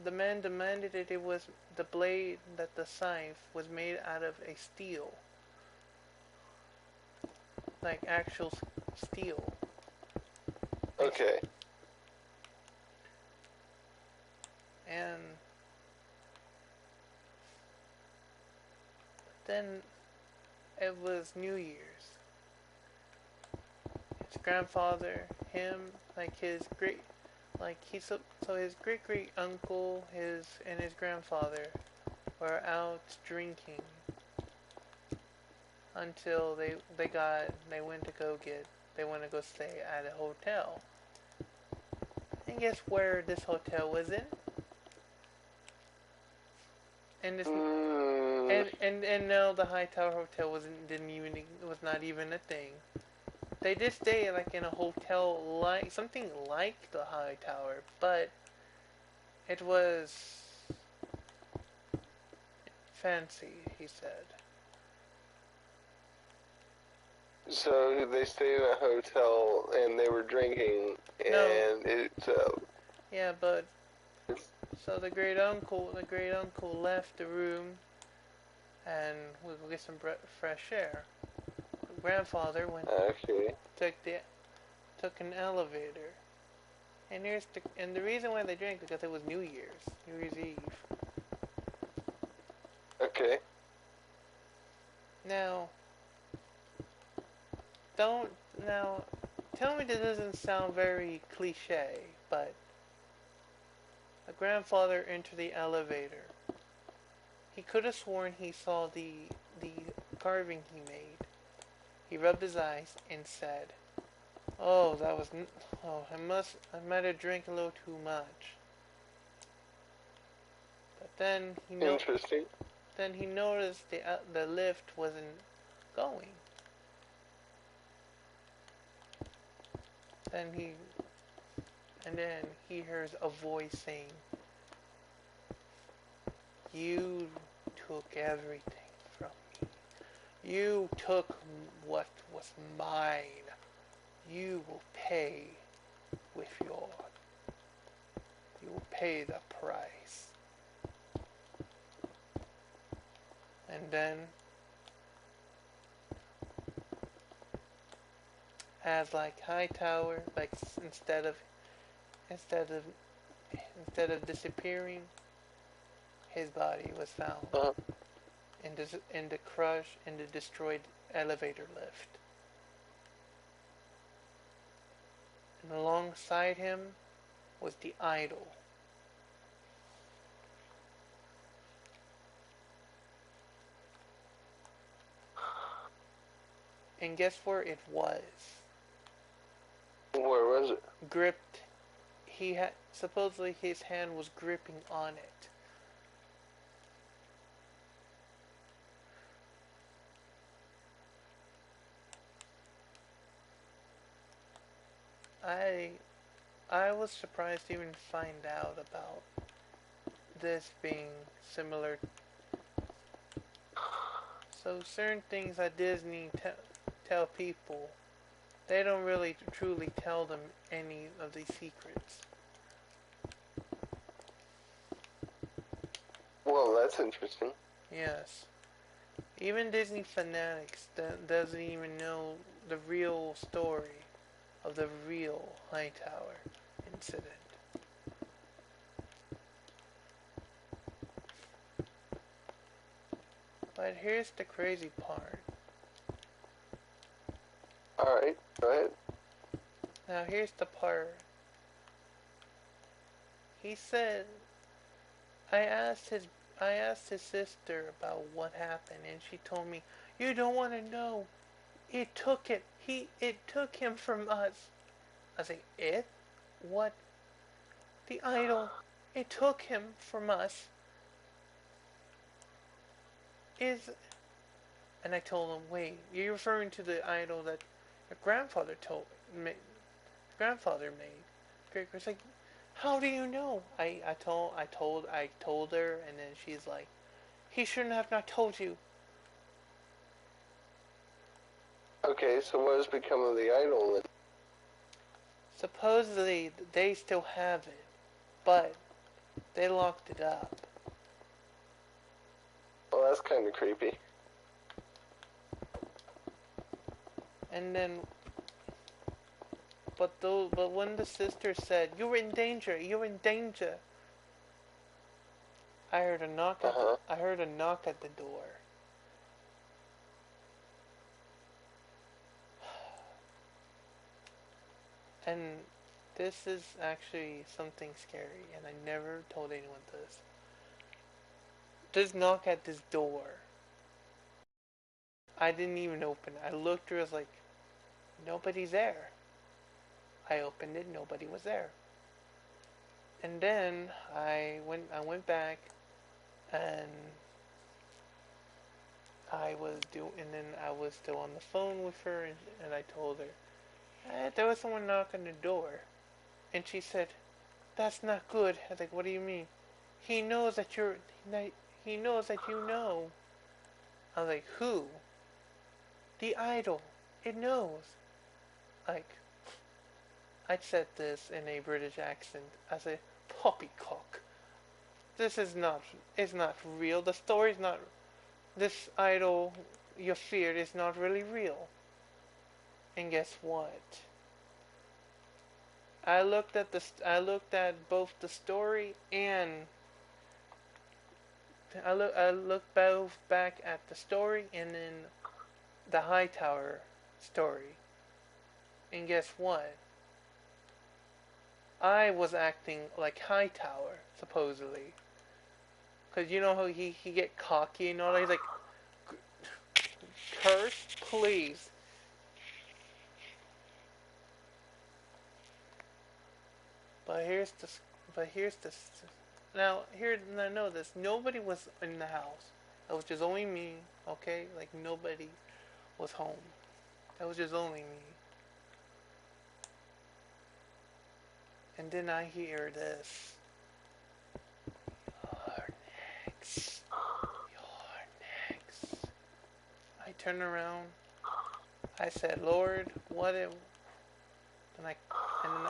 The man demanded that it was the blade that the scythe was made out of a steel, like actual steel. Okay. And then it was New Year's. His grandfather, him, like his great, like he so his great great uncle, and his grandfather were out drinking until they went to go stay at a hotel. And guess where this hotel was in? And this and now the Hightower Hotel was not even a thing. They did stay like in a hotel like something like the Hightower, but it was fancy, he said. So they stayed in a hotel and they were drinking, and no. Yeah, but so the great uncle left the room, and we will get some fresh air. The grandfather went. Okay. Took an elevator, and the reason why they drank because it was New Year's Eve. Okay. Now, don't now tell me this doesn't sound very cliche, but a grandfather entered the elevator. He could have sworn he saw the carving he made. He rubbed his eyes and said, "Oh, that was I might have drank a little too much." But then Interesting. Then he noticed the lift wasn't going. Then he hears a voice saying, "You took everything from me. You took what was mine. You will pay with you will pay the price." And then, as like Hightower, like instead of disappearing, his body was found in the destroyed elevator lift. And alongside him was the idol. And guess where it was? Where was it? Gripped. Supposedly his hand was gripping on it. I I was surprised to even find out about this being similar. So certain things that Disney tell people, they don't really truly tell them any of these secrets. Well, that's interesting. Yes. Even Disney fanatics doesn't even know the real story of the real Hightower incident. But here's the crazy part. Alright, go ahead. Now here's the part. He said I asked his sister about what happened and she told me, "You don't want to know. It took him from us." I was like, "It? What? The idol. It took him from us." Is And I told him, "Wait, you're referring to the idol that your grandfather made." Greg was like, "How do you know?" I told her, and then she's like, "He shouldn't have not told you." Okay, so what has become of the idol then? Supposedly they still have it, but they locked it up. Well, that's kind of creepy. And then, but when the sister said, "You're in danger, you're in danger," I heard a knock at I heard a knock at the door. And this is actually something scary, and I never told anyone this. This knock at this door. I didn't even open it. I looked through, I was like, nobody's there. I opened it, nobody was there. And then I went back and and then I was still on the phone with her, and I told her, there was someone knocking the door. And she said, "That's not good." I was like, "What do you mean?" He knows that he knows that you know. I was like, "Who?" "The idol. It knows." Like, I said this in a British accent. I said, "Poppycock. This is not real. The story's not, this idol you feared is not really real." And guess what? I looked at both the story and I looked both back at the story and then the Hightower story. And guess what? I was acting like Hightower, supposedly. Cause you know how he get cocky and all that. He's like, "Curse, please." But here's the, but here's the, now know this. Nobody was in the house. It was just only me. Okay, like nobody was home. That was just only me. And then I hear this. You're next. You're next. I turn around. I said, "Lord, what if?" And then,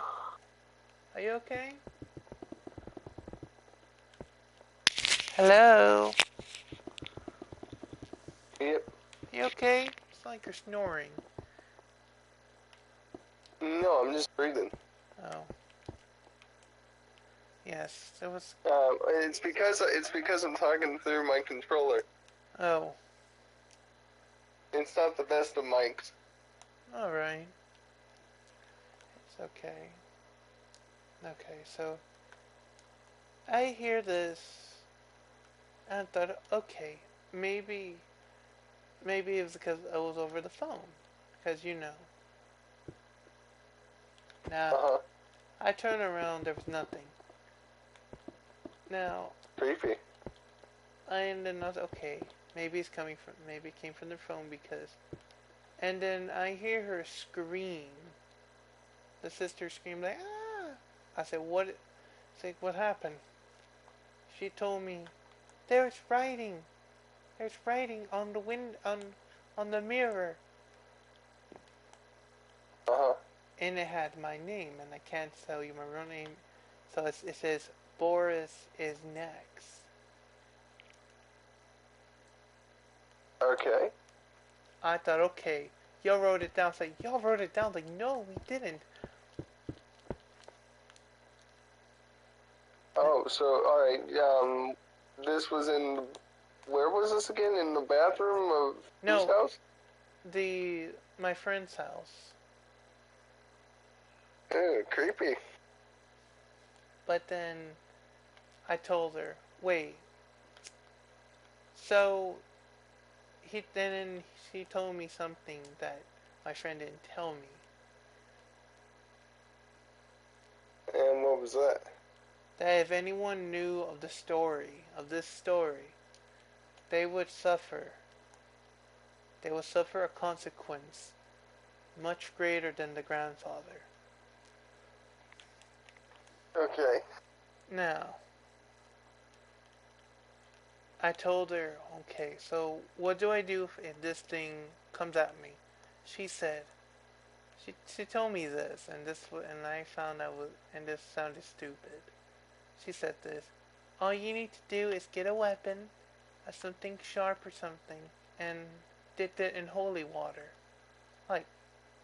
are you okay? Hello. Yep. You okay? It's like you're snoring. No, I'm just breathing. Oh. Yes, it was. It's because I'm talking through my controller. Oh. It's not the best of mics. Alright. It's okay. Okay, so I hear this and I thought, okay, maybe it was because I was over the phone. Because you know. Now, I turned around, there was nothing. Now, Creepy. and then I was okay, maybe maybe it came from the phone because, and then I hear her scream. The sister screamed like, ah! I said, what? It's like, what happened? She told me, there's writing. There's writing on the on the mirror. Uh-huh. And it had my name, and I can't tell you my real name. So it says, Boris is next. Okay. I thought, okay, y'all wrote it down. It's like, y'all wrote it down. Like, no, we didn't. Oh, so, alright, this was in, where was this again? In the bathroom of whose No, house? my friend's house. Ew, creepy. But then I told her, wait. So she told me something that my friend didn't tell me. And what was that? That if anyone knew of this story, they would suffer. They would suffer a consequence much greater than the grandfather. Okay. Now, I told her, okay, so what do I do if this thing comes at me? She said, she told me this, and I found out, and this sounded stupid. She said this, all you need to do is get a weapon, something sharp or something, and dip it in holy water. Like,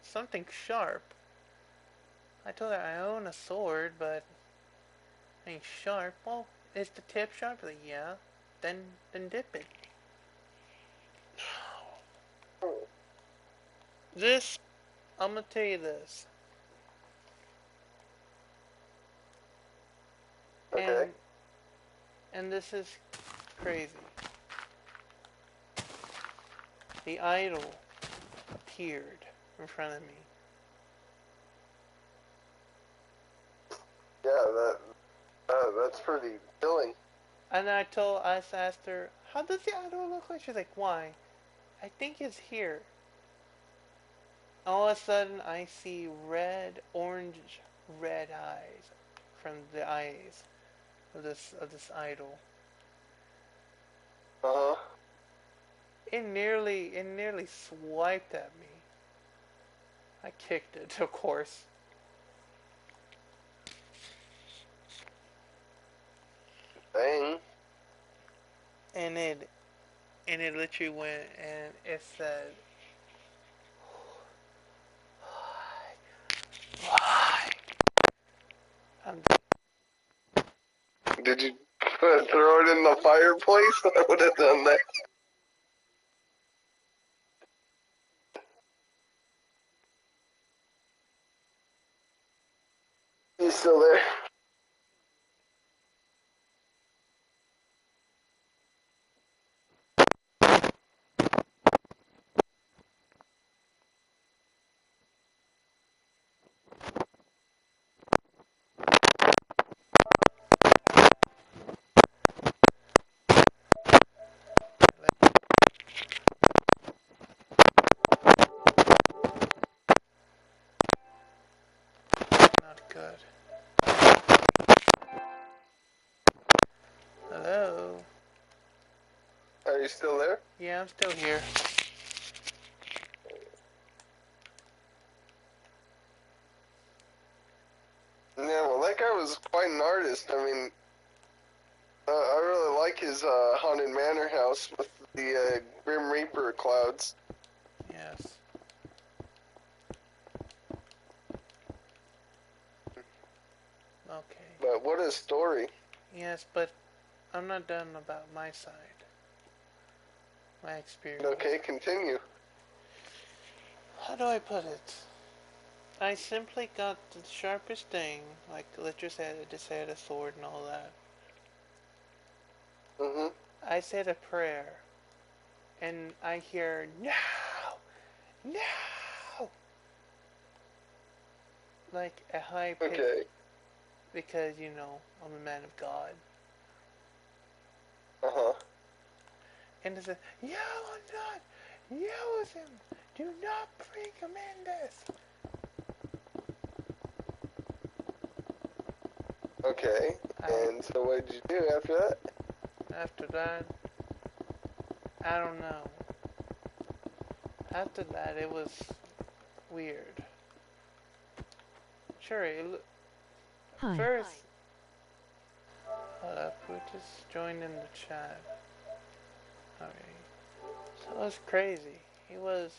something sharp. I told her I own a sword, but it ain't sharp. Well, is the tip sharp? Like, yeah. Then dip it. This, I'm gonna tell you this. Okay. And this is crazy. The idol appeared in front of me. Yeah, that's pretty chilling. And I asked her, how does the idol look like? She's like, why? I think it's here. All of a sudden, I see orange, red eyes from the eyes of this idol. Uh-huh. It nearly swiped at me. I kicked it, of course. Dang. And it literally went and it said, why? I'm Did you throw it in the fireplace? I would have done that. You still there? not good. Hello? Are you still there? Yeah, I'm still here. Yeah, well, that guy was quite an artist. I mean, I really like his Haunted Manor house with the Grim Reaper clouds. Yes. Okay. But what a story. Yes, but I'm not done about my side. My experience. Okay, continue. How do I put it? I simply got the sharpest thing, like let's just say a sword and all that. Mm-hmm. I said a prayer, and I hear no, no, like a high pitch, Okay. because you know I'm a man of God. Uh-huh. And it said, yell on God, yell at him, do not bring him in this. Okay. And so what did you do after that? After that, I don't know. After that, it was weird. Sure, Hi. first, hold up, we just joined in the chat. Alright. So it was crazy. It was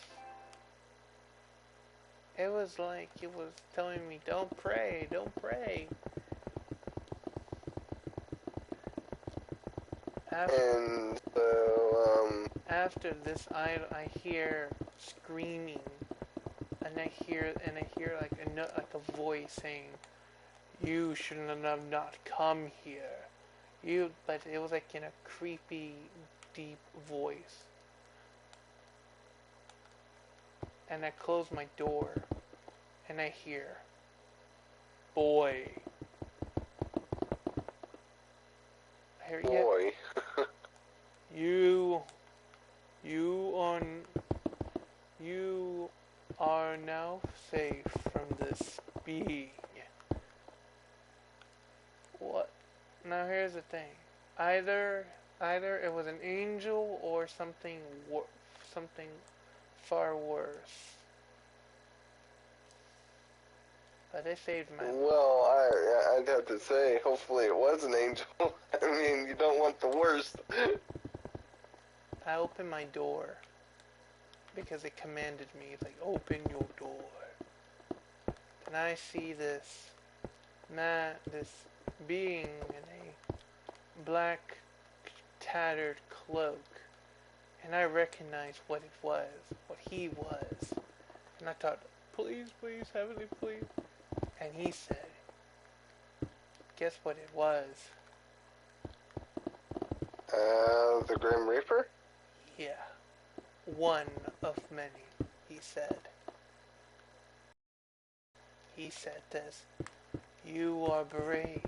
like he was telling me, don't pray, don't pray. And so, After this, I hear screaming, and I hear like a voice saying, "You shouldn't have not come here." But it was like in a creepy, deep voice. And I close my door, and I hear, "Boy." I hear, boy. You you are now safe from this being. What? Now here's the thing. Either it was an angel or something far worse. But it saved my life. Well, I'd have to say, hopefully it was an angel. I mean, you don't want the worst. I opened my door because it commanded me. It's like, open your door. And I see this being in a black tattered cloak. And I recognized what it was, what he was. And I thought, please, please, Heavenly, please. And he said, guess what it was? The Grim Reaper? Yeah. One of many, he said. He said this, you are brave.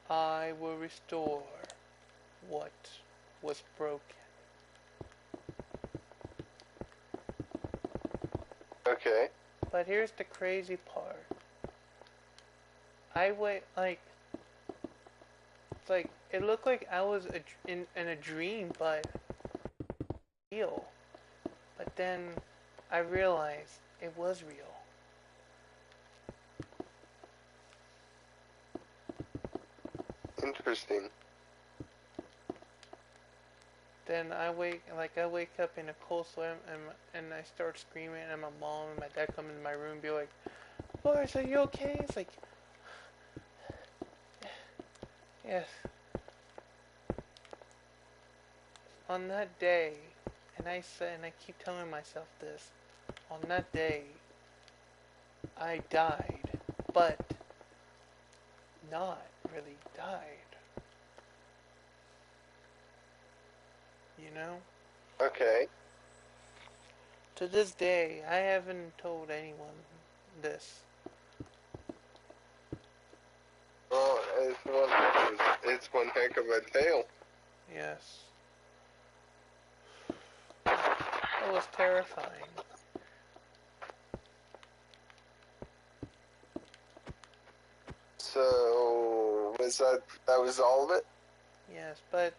I will restore what was broken. Okay. But here's the crazy part. It looked like I was in a dream, but real. But then I realized it was real. Interesting. Then I wake up in a cold sweat and I start screaming, and my mom and my dad come into my room and be like, Boris, are you okay? It's like, yes. On that day, and I keep telling myself this, on that day, I died, but not really died. You know? Okay. To this day, I haven't told anyone this. Well, it's one heck of a tale. Yes. It was terrifying. So, that was all of it? Yes, but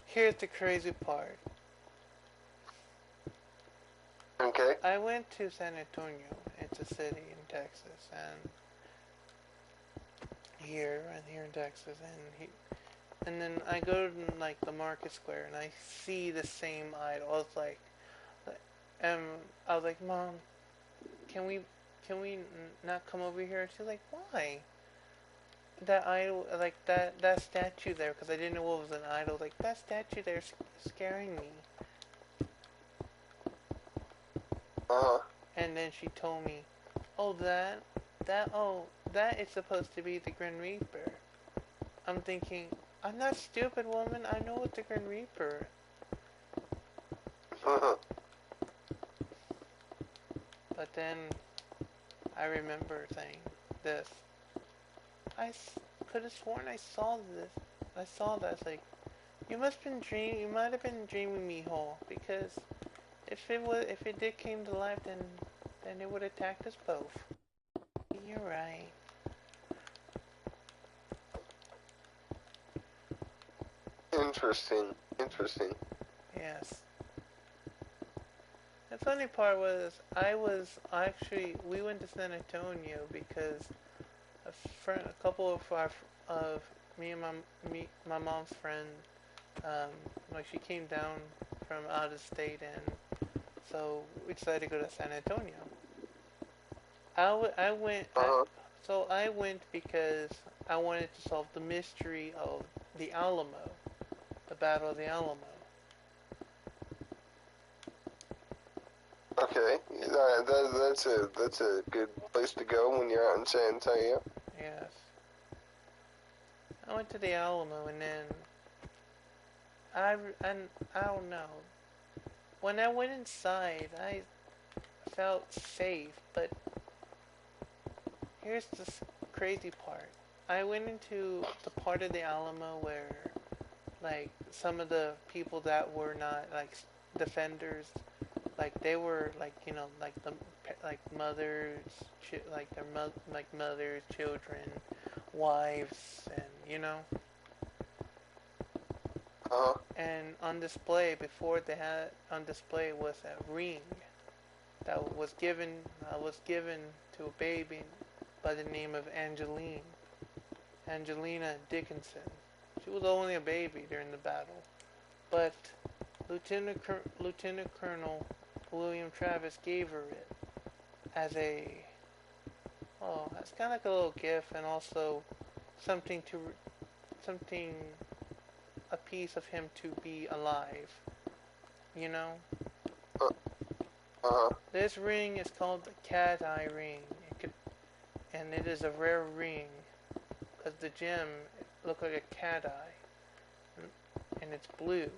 here's the crazy part. Okay. I went to San Antonio. It's a city in Texas, and here in Texas, and then I go to like the market square, and I see the same idol. I was like, Mom, can we not come over here? She's like, why? That idol, like that statue there, because I didn't know what was an idol. Like that statue there's scaring me. And then she told me, oh that is supposed to be the Grim Reaper. I'm thinking, I'm not stupid, woman. I know it's the Grim Reaper. But then I remember saying this. I could have sworn I saw this. I saw that. It's like, you might have been dreaming, mijo, because if it did came to life, then it would attack us both. You're right. Interesting. Interesting. Yes. The funny part was, we went to San Antonio because a couple of me and my mom's friend, like she came down from out of state, and so we decided to go to San Antonio. I went, Uh-huh. so I went because I wanted to solve the mystery of the Alamo, the Battle of the Alamo. Okay. That's a good place to go when you're out in San Antonio. Yes. I went to the Alamo, and then I don't know. When I went inside, I felt safe, but here's the crazy part. I went into the part of the Alamo where, like, some of the people that were not, like, defenders, like, they were, like, like, like, mothers, like, like, mothers, children, wives, and, Uh-huh. And on display, before they had on display was a ring that was given to a baby by the name of Angelina Dickinson. She was only a baby during the battle, but Lieutenant Colonel William Travis gave her it as as kind of like a little gift, and also something to something a piece of him to be alive. You know? Uh-huh. This ring is called the Cat Eye Ring. And it is a rare ring because the gem looked like a cat eye, and it's blue.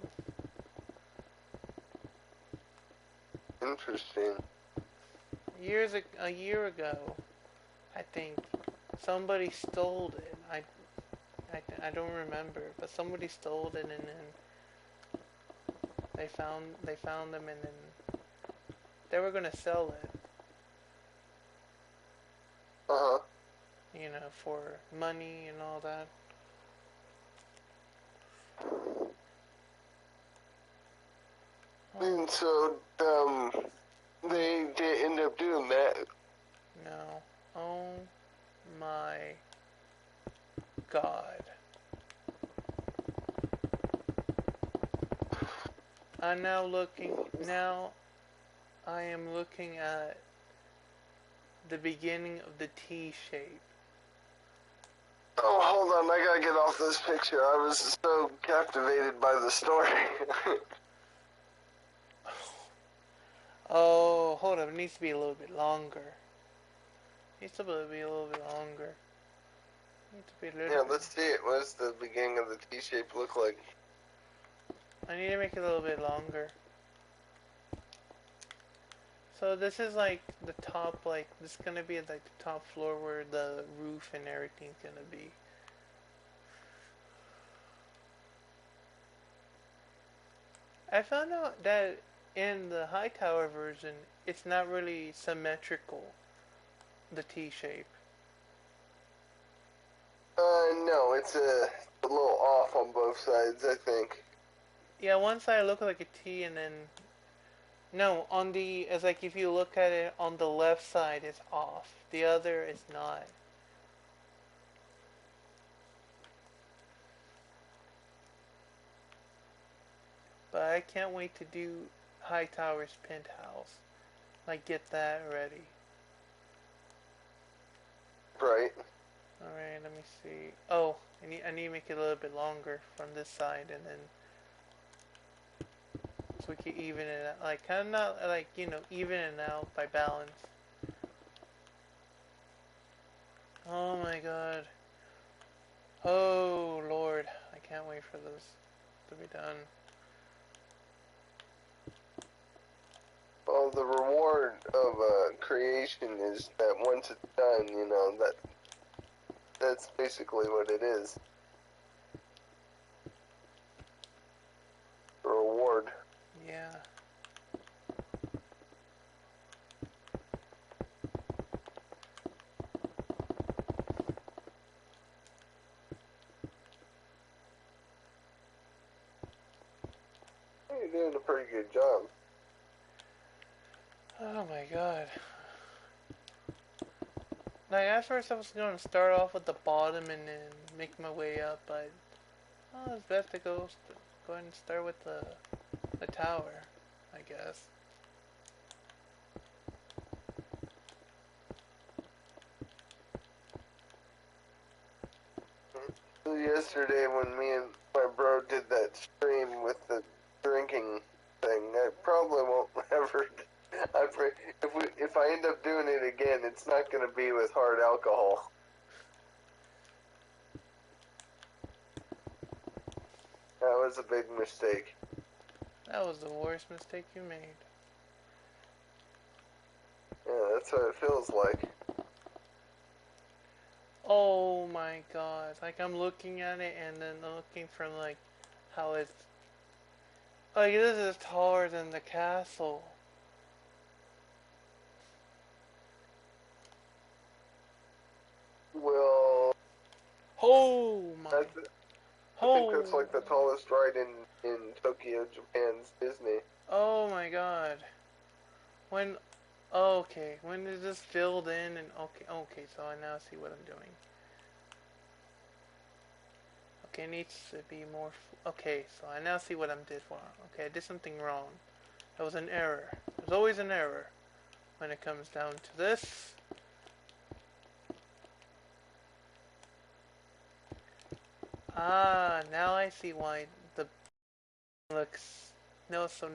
Interesting. A year ago, I think somebody stole it. I don't remember, but somebody stole it, and then they found them, and then they were gonna sell it. Uh-huh. For money and all that. And so, they end up doing that. No. Oh my God. Now I am looking at the beginning of the T shape. Oh, hold on, I gotta get off this picture. I was so captivated by the story. Oh, hold up. It needs to be a little bit longer. It needs to be a little bit longer. It needs to be a little Yeah, bit. let's see it. What does the beginning of the T-shape look like? I need to make it a little bit longer. So this is like the top, like, this is gonna be like the top floor where the roof and everything's gonna be. I found out that in the Hightower version, it's not really symmetrical, the T shape. No, it's a little off on both sides, I think. Yeah, one side looks like a T, and then no, it's like if you look at it on the left side, it's off. The other is not. But I can't wait to do Hightower's penthouse. Like, get that ready. Right. Alright, let me see. Oh, I need to make it a little bit longer from this side, and then so we can even it out. Like, kind of not, like, even it out by balance. Oh my God. Oh Lord, I can't wait for this to be done. Well, the reward of creation is that once it's done, that's basically what it is. A reward. Yeah. pretty good job. Oh my god. Like, at first I was going to start off at the bottom and then make my way up, but it's best to go ahead and start with the tower, I guess. Yesterday when me and my bro did that stream with the drinking thing, I probably won't ever. If I end up doing it again, it's not going to be with hard alcohol. That was a big mistake. That was the worst mistake you made. Yeah, that's what it feels like. Oh my god. Like, I'm looking at it and then looking from, like, how it's... Like, this is taller than the castle. Well, Oh my... I think that's like the tallest ride in Tokyo, Japan's Disney. Oh my god. When... Okay, when is this filled in and... Okay, so I now see what I'm doing. Okay, it needs to be more... Okay, so I now see what I did wrong. Okay, I did something wrong. That was an error. There's always an error when it comes down to this. Ah, now I see why the looks... No, so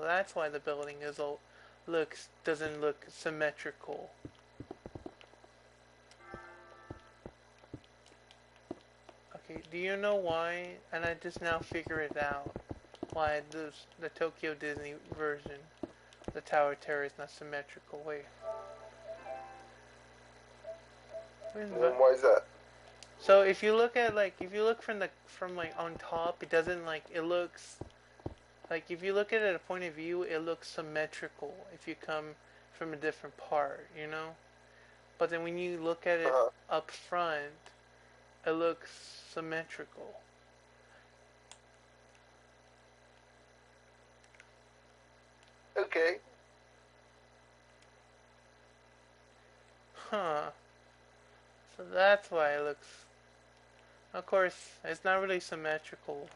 that's why the building doesn't look symmetrical. Okay, do you know why? And I just now figure it out. Why the Tokyo Disney version, the Tower of Terror is not symmetrical. Wait. Why is that? So if you look at if you look from like on top, it doesn't it looks like if you look at it at a point of view, it looks symmetrical if you come from a different part, you know? But then when you look at it up front, it looks symmetrical. Okay. Huh. So that's why it looks... Of course, it's not really symmetrical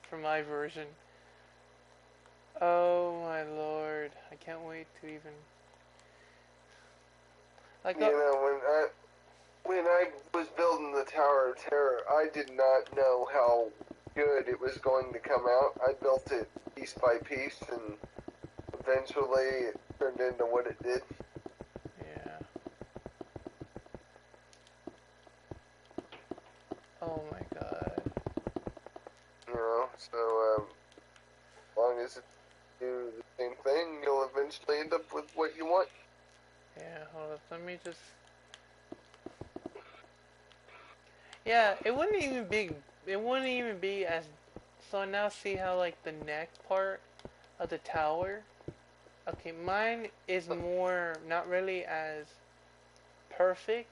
for my version. Oh my lord. I can't wait to even... You know, when I was building the Tower of Terror, I did not know how good it was going to come out. I built it piece by piece, and eventually it turned into what it did. Yeah. Oh my god. You know, so as long as it do the same thing, you'll eventually end up with what you want. Yeah, hold up. Let me just... Yeah, it wouldn't even be as... So now see how the neck part of the tower... Okay, mine is more, not really as perfect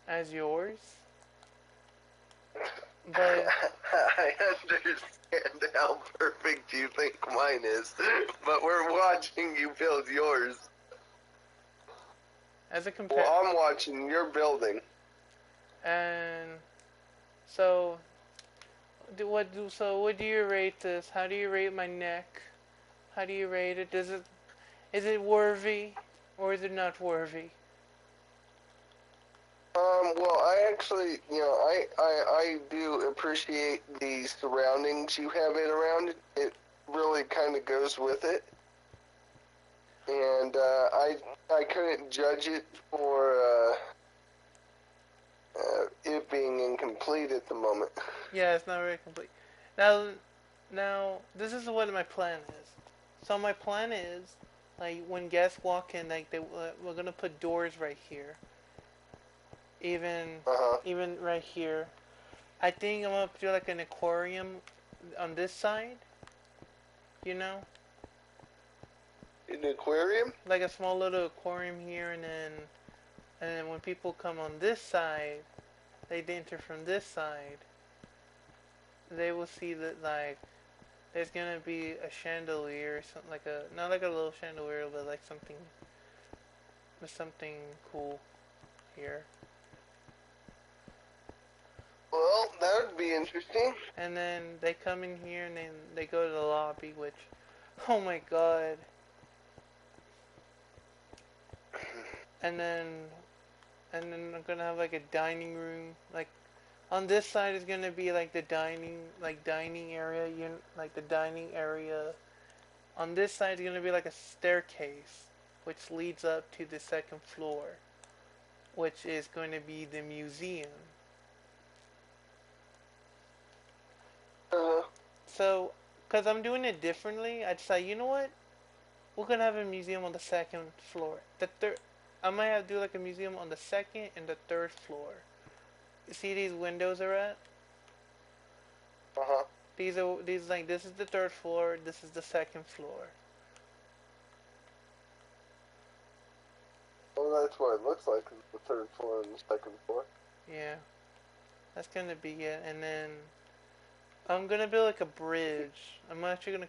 as yours. But... I understand how perfect you think mine is, but we're watching you build yours. As a Well, I'm watching your building. And... So... What do you rate this? How do you rate my neck? How do you rate it? Is it worthy or is it not worthy? Well, I actually, I do appreciate the surroundings you have it around. It really kind of goes with it. And, I couldn't judge it for, it being incomplete at the moment. Yeah, it's not very complete. Now, this is what my plan is. So my plan is, when guests walk in, we're gonna put doors right here. Even right here. I think I'm gonna do an aquarium on this side. You know? An aquarium? Like a small little aquarium here, and then when people come on this side, they enter from this side. They will see that there's gonna be a chandelier, something like a not like a little chandelier, but like something cool here. Well, that would be interesting. And then they come in here and then they go to the lobby, which, oh my god. And then I'm gonna have like a dining room. Like on this side is gonna be like the dining area. Like the dining area. On this side is gonna be like a staircase, which leads up to the second floor, which is going to be the museum. So, because I'm doing it differently, I decided, you know what? We're gonna have a museum on the second floor. I might have to do like a museum on the second and the third floor. You see these windows are at? These like this is the third floor. This is the second floor. Well, that's what it looks like. The third floor and the second floor. Yeah, that's gonna be it. And then I'm gonna build like a bridge. I'm actually gonna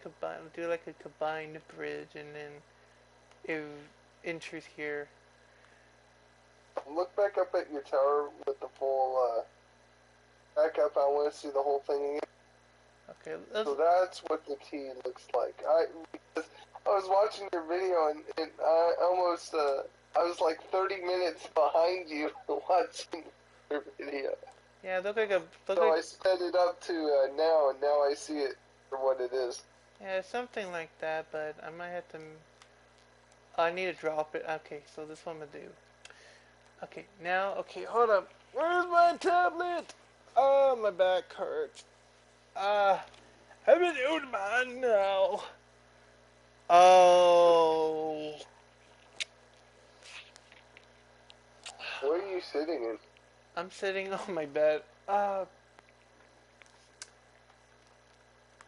do like a combined bridge, and then if entries here. Look back up at your tower with the full. Back up. I want to see the whole thing again. Okay. So that's what the T looks like. Because I was watching your video and I almost I was like 30 minutes behind you watching your video. Yeah, I set it up to now, and now I see it for what it is. Yeah, something like that, but I might have to. I need to drop it. Okay, so this one I'm gonna do. Okay, now, okay, hold up. Where's my tablet? Oh, my back hurts. I'm in mine now. Oh. Where are you sitting in? I'm sitting on my bed. Yeah,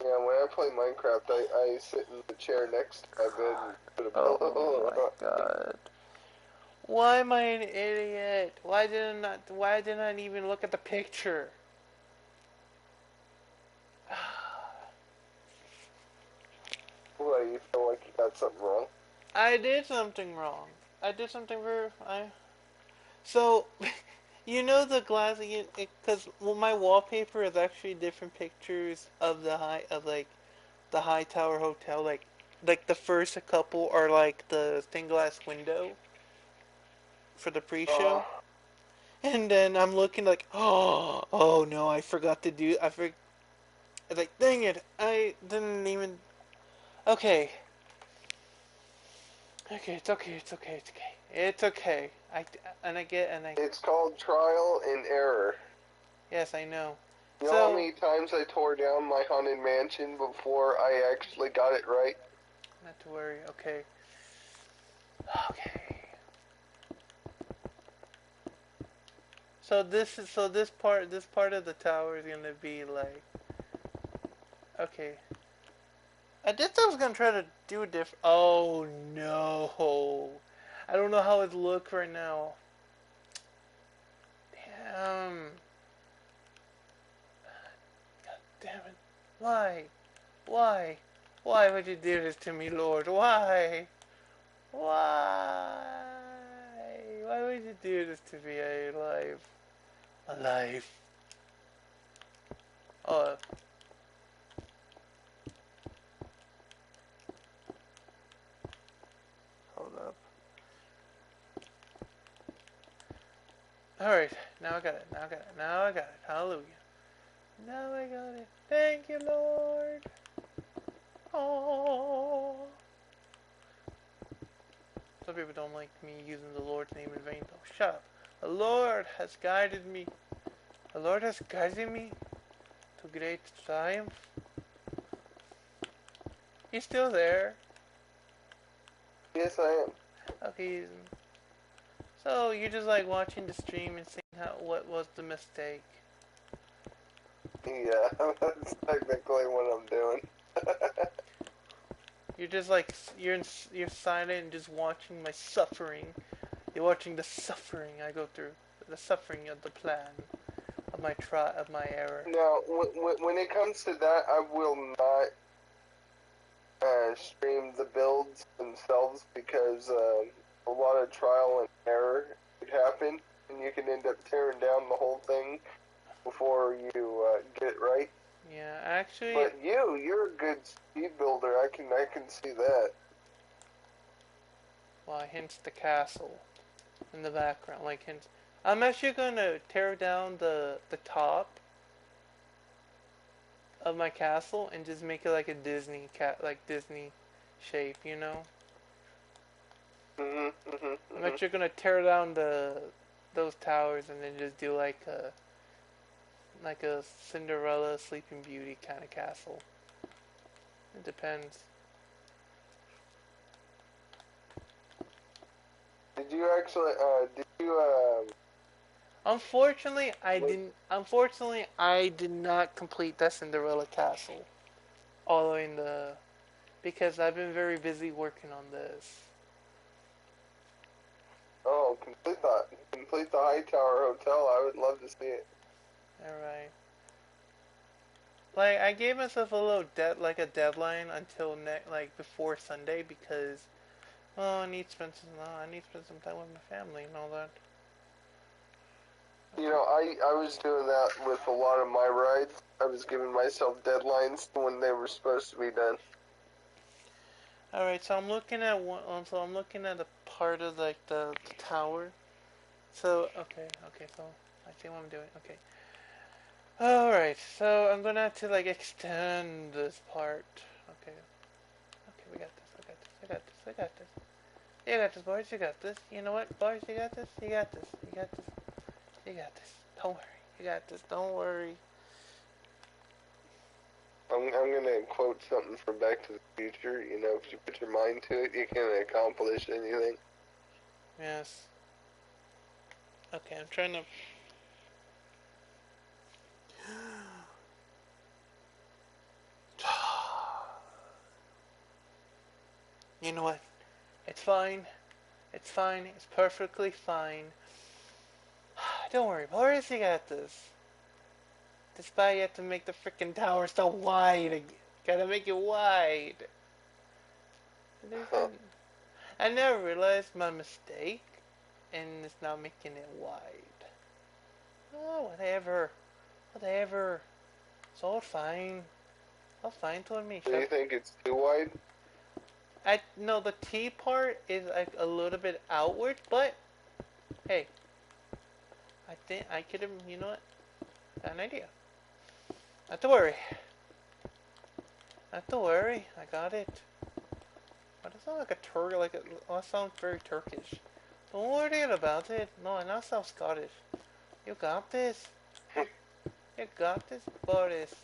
when I play Minecraft, I sit in the chair next to my bed and put a pillow. Oh my god. Why am I an idiot? Why didn't I even look at the picture? What, you feel like you got something wrong? I did something wrong. So, you know the glass, because my wallpaper is actually different pictures of the high tower hotel, like the first couple are like the stained glass window for the pre-show, and then I'm looking like, oh no, I forgot to do, it's like, dang it, I didn't even, okay, it's okay, it's okay, It's called trial and error. Yes, I know. You know how many times I tore down my haunted mansion before I actually got it right? Not to worry, okay. Okay. So this part of the tower is gonna be like, okay. I did say I was gonna try to do different. Oh no! I don't know how it looks right now. Damn. God damn it! Why? Why? Why would you do this to me, Lord? Why? Why? Why would you do this to me, alive? Alive. Oh. Hold up. Alright, now I got it. Hallelujah. Now I got it. Thank you, Lord. Oh. Some people don't like me using the Lord's name in vain, though. Shut up. The Lord has guided me. The Lord has guided me to great triumph. He's still there. Yes, I am. Okay. So you're just like watching the stream and seeing what was the mistake. Yeah, that's technically what I'm doing. You're just like you're silent and just watching my suffering. You're watching the suffering I go through, the suffering of the plan of my error. Now, when it comes to that, I will not stream the builds themselves because a lot of trial and error could happen, and you can end up tearing down the whole thing before you get it right. Yeah, actually. But you're a good speed builder. I can see that. Well, hence the castle in the background. Like, hence, I'm actually gonna tear down the top of my castle and just make it like a Disney shape, you know. I'm actually gonna tear down those towers and then just do like a Cinderella Sleeping Beauty kind of castle. It depends. Did you actually? Did you? Unfortunately, I did not complete that Cinderella castle all the way in the because I've been very busy working on this. Oh, complete the Hightower Hotel. I would love to see it. All right. Like I gave myself a little a deadline until before Sunday because I need to spend some time with my family and all that. You know, I was doing that with a lot of my rides. I was giving myself deadlines when they were supposed to be done. All right, so I'm looking at a part of like the tower. So okay, so I see what I'm doing. Okay. All right, so I'm gonna have to like extend this part. Okay, we got this. I got this. You got this, boys. You got this. You know what, boys? You got this. You got this. You got this. You got this. Don't worry. You got this. Don't worry. I'm gonna quote something from Back to the Future. You know, if you put your mind to it, you can accomplish anything. Yes. Okay, I'm trying to. You know what? It's fine. It's fine. It's perfectly fine. Don't worry, boys. You got this. Despite you have to make the freaking tower so wide. Gotta make it wide. I never realized my mistake, and it's not making it wide. Oh, whatever. It's all fine. All fine to me. Do you think it's too wide? No, the T part is like a little bit outward, but hey, I think I could have. You know what? Got an idea. Not to worry. Not to worry. I got it. Why does it sound like a Turk? That sounds very Turkish. Don't worry about it. No, I not sound Scottish. You got this. You got this, Boris.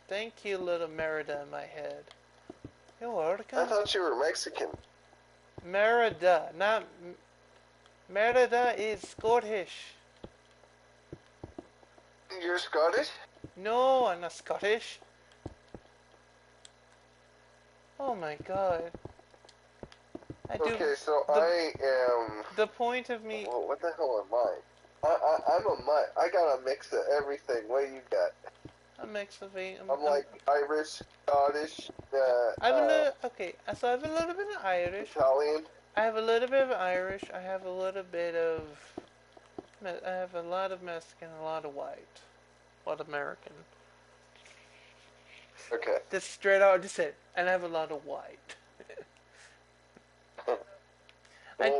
Thank you, little Merida in my head. You're welcome. I thought you were Mexican. Merida, not Merida is Scottish. You're Scottish? No, I'm not Scottish. Oh my god. Okay, so I am... The point of me... Well, what the hell am I? I'm a mutt. I got a mix of everything. What do you got? A mix of I'm like Irish, Scottish, I have a little... Okay, so I have a little bit of Irish. Italian. I have a little bit of Irish. I have a little bit of... I have a lot of Mexican, a lot of white. A lot of American. Okay. Just straight out, just it. And I have a lot of white. I'm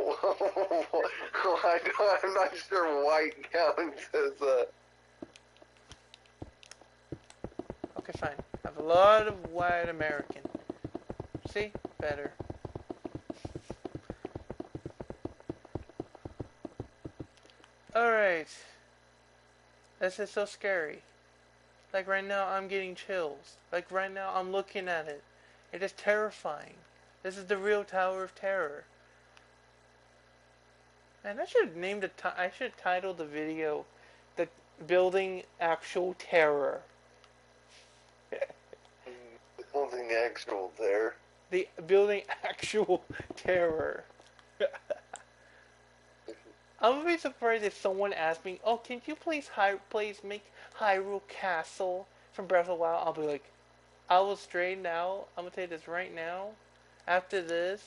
not sure white counts as a... Okay, fine. I have a lot of white American. See? Better. Alright. This is so scary. Like right now, I'm getting chills. Like right now, I'm looking at it. It is terrifying. This is the real Tower of Terror. And I should name I should title the video "The Building Actual Terror." Building actual terror. The building actual terror. I'm gonna be surprised if someone asked me, "Oh, can you please make Hyrule Castle from Breath of the Wild?" I'll be like, I will straighten out. I'm gonna tell you this right now. After this,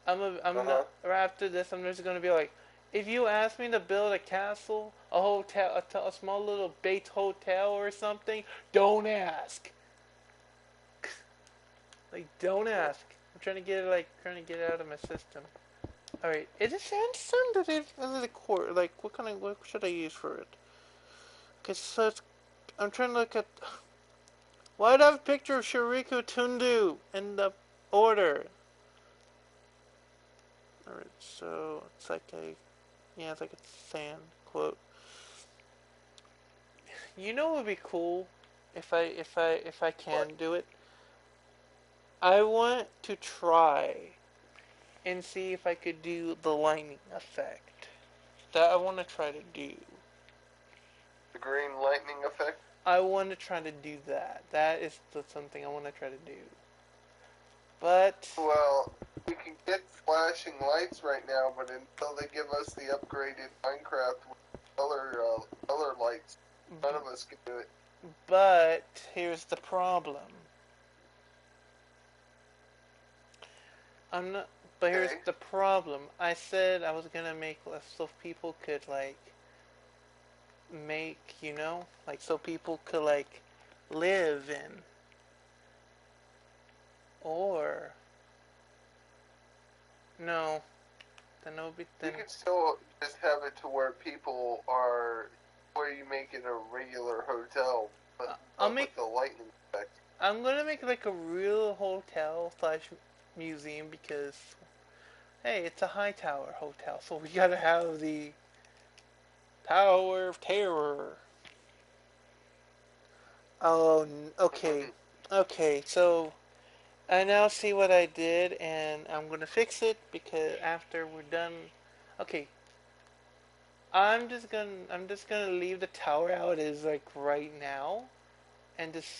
I'm not. Or after this, I'm just gonna be like, if you ask me to build a castle, a hotel, a small little bait hotel or something, don't ask. Like, don't ask. I'm trying to get it, trying to get it out of my system. All right, is it sandstone? Is it quartz? Like, what should I use for it? Okay, so I'm trying to look at. Why do I have a picture of Shuriku Tundu in the order? Alright, so it's like it's like a sand quote. You know what would be cool if I can do it? I want to try and see if I could do the lightning effect. That I want to try to do. The green lightning effect? I want to try to do that. That is something I want to try to do. But well, we can get flashing lights right now, but until they give us the upgraded Minecraft with color lights, none of us can do it. But here's the problem. But here's the problem. I said I was gonna make so people could make, so people could live in, or no, then it would be then. You could still just have it to where people are, where you make it a regular hotel, but I'll make the lightning effect. I'm gonna make like a real hotel / museum because, hey, it's a Hightower hotel, so we gotta have the Tower of Terror. Oh, okay. Okay, so I now see what I did, and I'm gonna fix it because after we're done. Okay, I'm just gonna leave the tower how it is right now, and just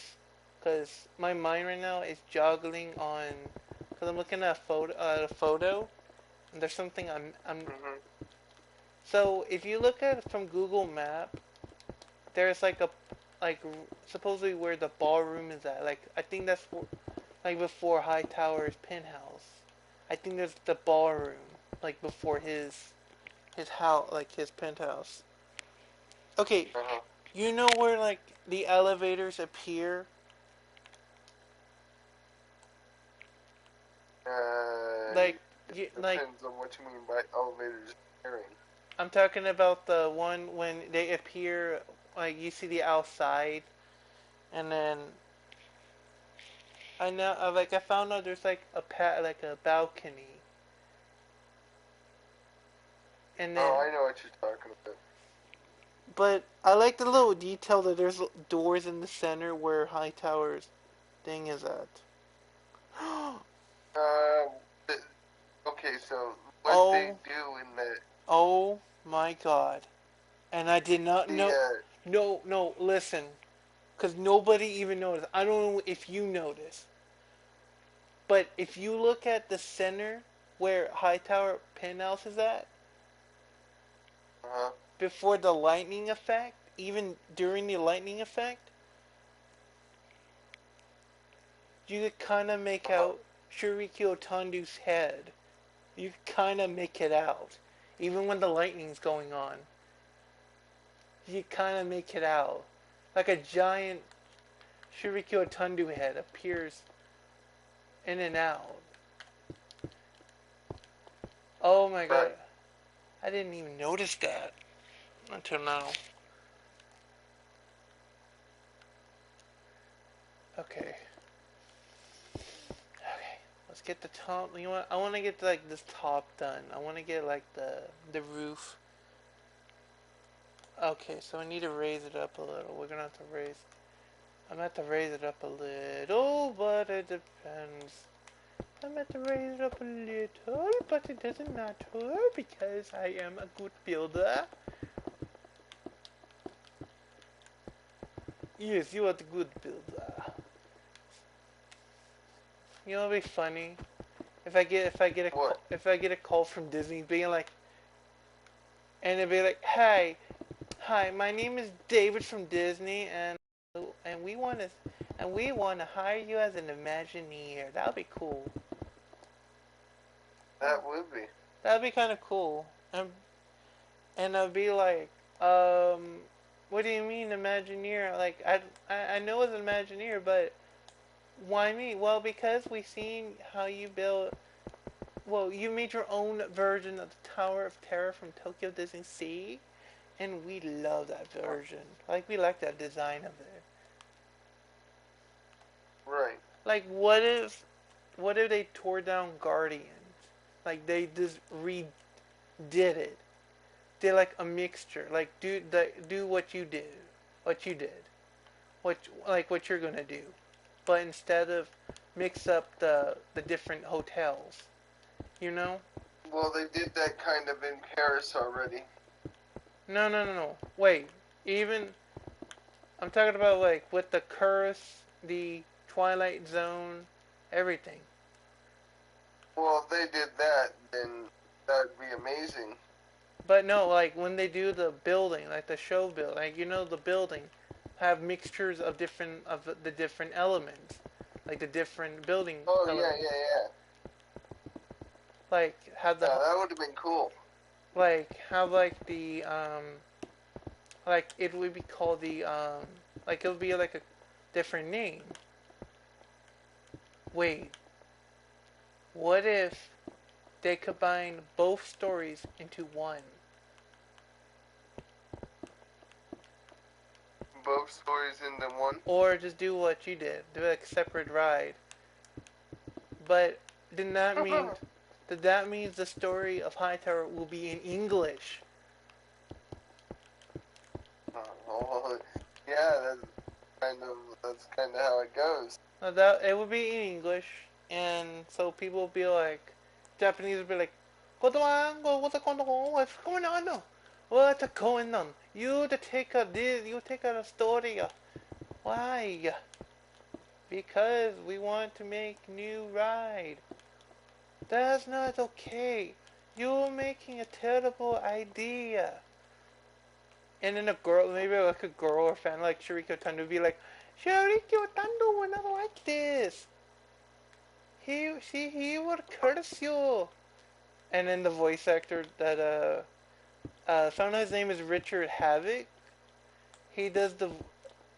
because my mind right now is juggling on because I'm looking at a photo, and there's something I'm. So if you look at it from Google Map, there's like supposedly where the ballroom is at. Like I think that's before Hightower's penthouse. I think there's the ballroom before his house, his penthouse. Okay, you know where the elevators appear? Depends on what you mean by elevators appearing. I'm talking about the one when they appear, you see the outside, and then I found out there's a a balcony, and then. Oh, I know what you're talking about. But I like the little detail that there's doors in the center where Hightower's thing is at. Okay, so what they do in the. Oh my god. And I did not know. No, listen. Because nobody even noticed. I don't know if you noticed. But if you look at the center where Hightower penthouse is at, before the lightning effect, even during the lightning effect, you could kind of make out Shuriku Otandu's head. You could kind of make it out. Even when the lightning's going on. You kind of make it out. Like a giant Shuriku Otandu head appears in and out. Oh my god. I didn't even notice that until now. Okay. Let's get the top. You know what? I want to get this top done. I want to get the roof. Okay, so I need to raise it up a little. We're gonna have to raise. I'm gonna have to raise it up a little, but it depends. I'm gonna have to raise it up a little, but it doesn't matter because I am a good builder. Yes, you are the good builder. You know, it'd be funny if I get a call from Disney being like, and it'd be like, hi, my name is David from Disney, and we want to, and we want to hire you as an Imagineer. That would be cool. That would be. That would be kind of cool. And I'd be like, um, what do you mean Imagineer? Like, I know it's an Imagineer, but why me? Well, because we seen how you build. Well, you made your own version of the Tower of Terror from Tokyo Disney Sea, and we love that version. Like, we like that design of it. Right. Like, what if they tore down Guardians? Like, they just redid it. Did like a mixture. Like, do what you did, what you're gonna do, but instead of mix up the different hotels, you know? Well, they did that kind of in Paris already. No. Wait, even I'm talking about like with the curse, the Twilight Zone, everything. Well, if they did that, then that'd be amazing. But no, like when they do the building, like the show build, like the building have mixtures of the different elements, like the different building Oh, elements. yeah. Like have the Yeah, that would have been cool. like have like like it would be called like it would be like a different name. Wait, what if they combine both stories into one? Both stories into one. Or just do what you did, do like a separate ride. But did that mean the story of Hightower will be in English? Oh, yeah, that's kind of how it goes. That it would be in English, and so people will be like, Japanese will be like, what's going on? What's going on? You take a story. Why? Because we want to make new ride. That's not okay. You're making a terrible idea. And then a girl, maybe like a girl or fan like Shariko Tando would be like, Shariko Tando would not like this. He would curse you. And then the voice actor that found out his name is Richard Havoc. He does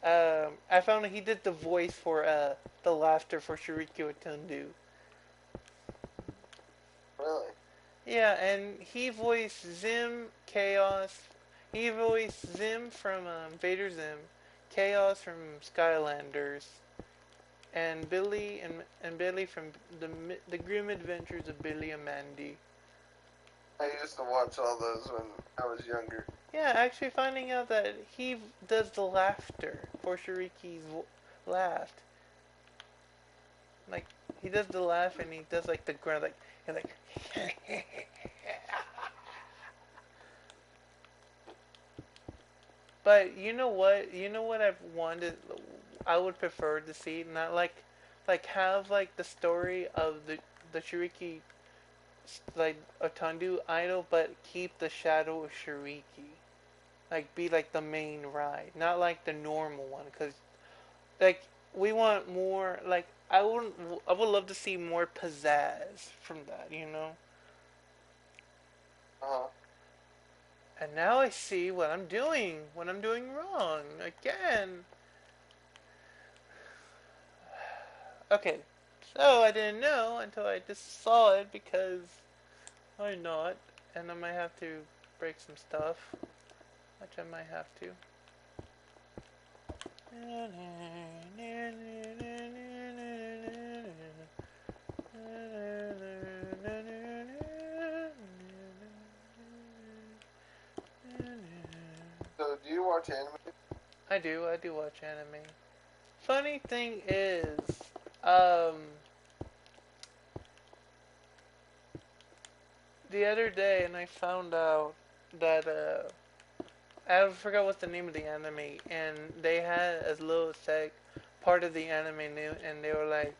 I found out he did the voice for the laughter for Shariko Tando. Really? Yeah, and he voiced Zim Chaos. He voiced Zim from Vader Zim, Chaos from Skylanders, and Billy and Billy from the Grim Adventures of Billy and Mandy. I used to watch all those when I was younger. Yeah, actually finding out that he does the laughter for Shiriki's laugh. Like he does the laugh and he does like the grunt, like and like. But you know what? You know what I've wanted. I would prefer to see not like have like the story of the Shiriki like Otandu idol, but keep the shadow of Shiriki. Like be like the main ride, not like the normal one. Cause like we want more. Like I would love to see more pizzazz from that. You know. Uh-huh. And now I see what I'm doing wrong again. Okay, so I didn't know until I just saw it because why not? And I might have to break some stuff, which I might have to. So, do you watch anime? I do watch anime. Funny thing is, um, the other day, and I found out that, I forgot what's the name of the anime, and they had a little part of the anime new, and they were like,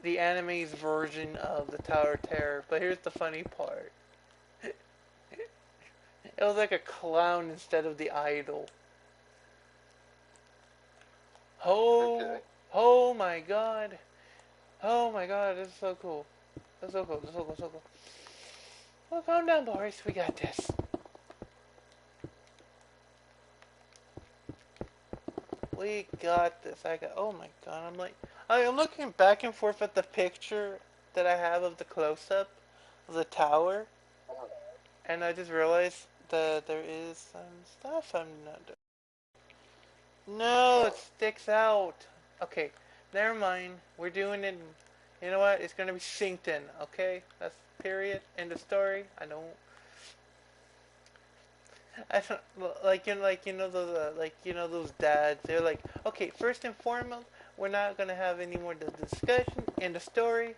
the anime's version of the Tower of Terror, but here's the funny part. It was like a clown instead of the idol. Oh, Okay. oh my god. Oh my god, this is so cool. This is so cool, this is so cool, so cool. Well, calm down, Boris. We got this. We got this. Oh my god, I'm looking back and forth at the picture that I have of the close-up of the tower, and I just realized that there is some stuff I'm not doing. No, it sticks out. Okay, never mind. We're doing it. You know what? It's gonna be synced in. Okay, that's period. End of story. I don't those dads. They're like, okay, first and foremost, we're not gonna have any more discussion. End of story.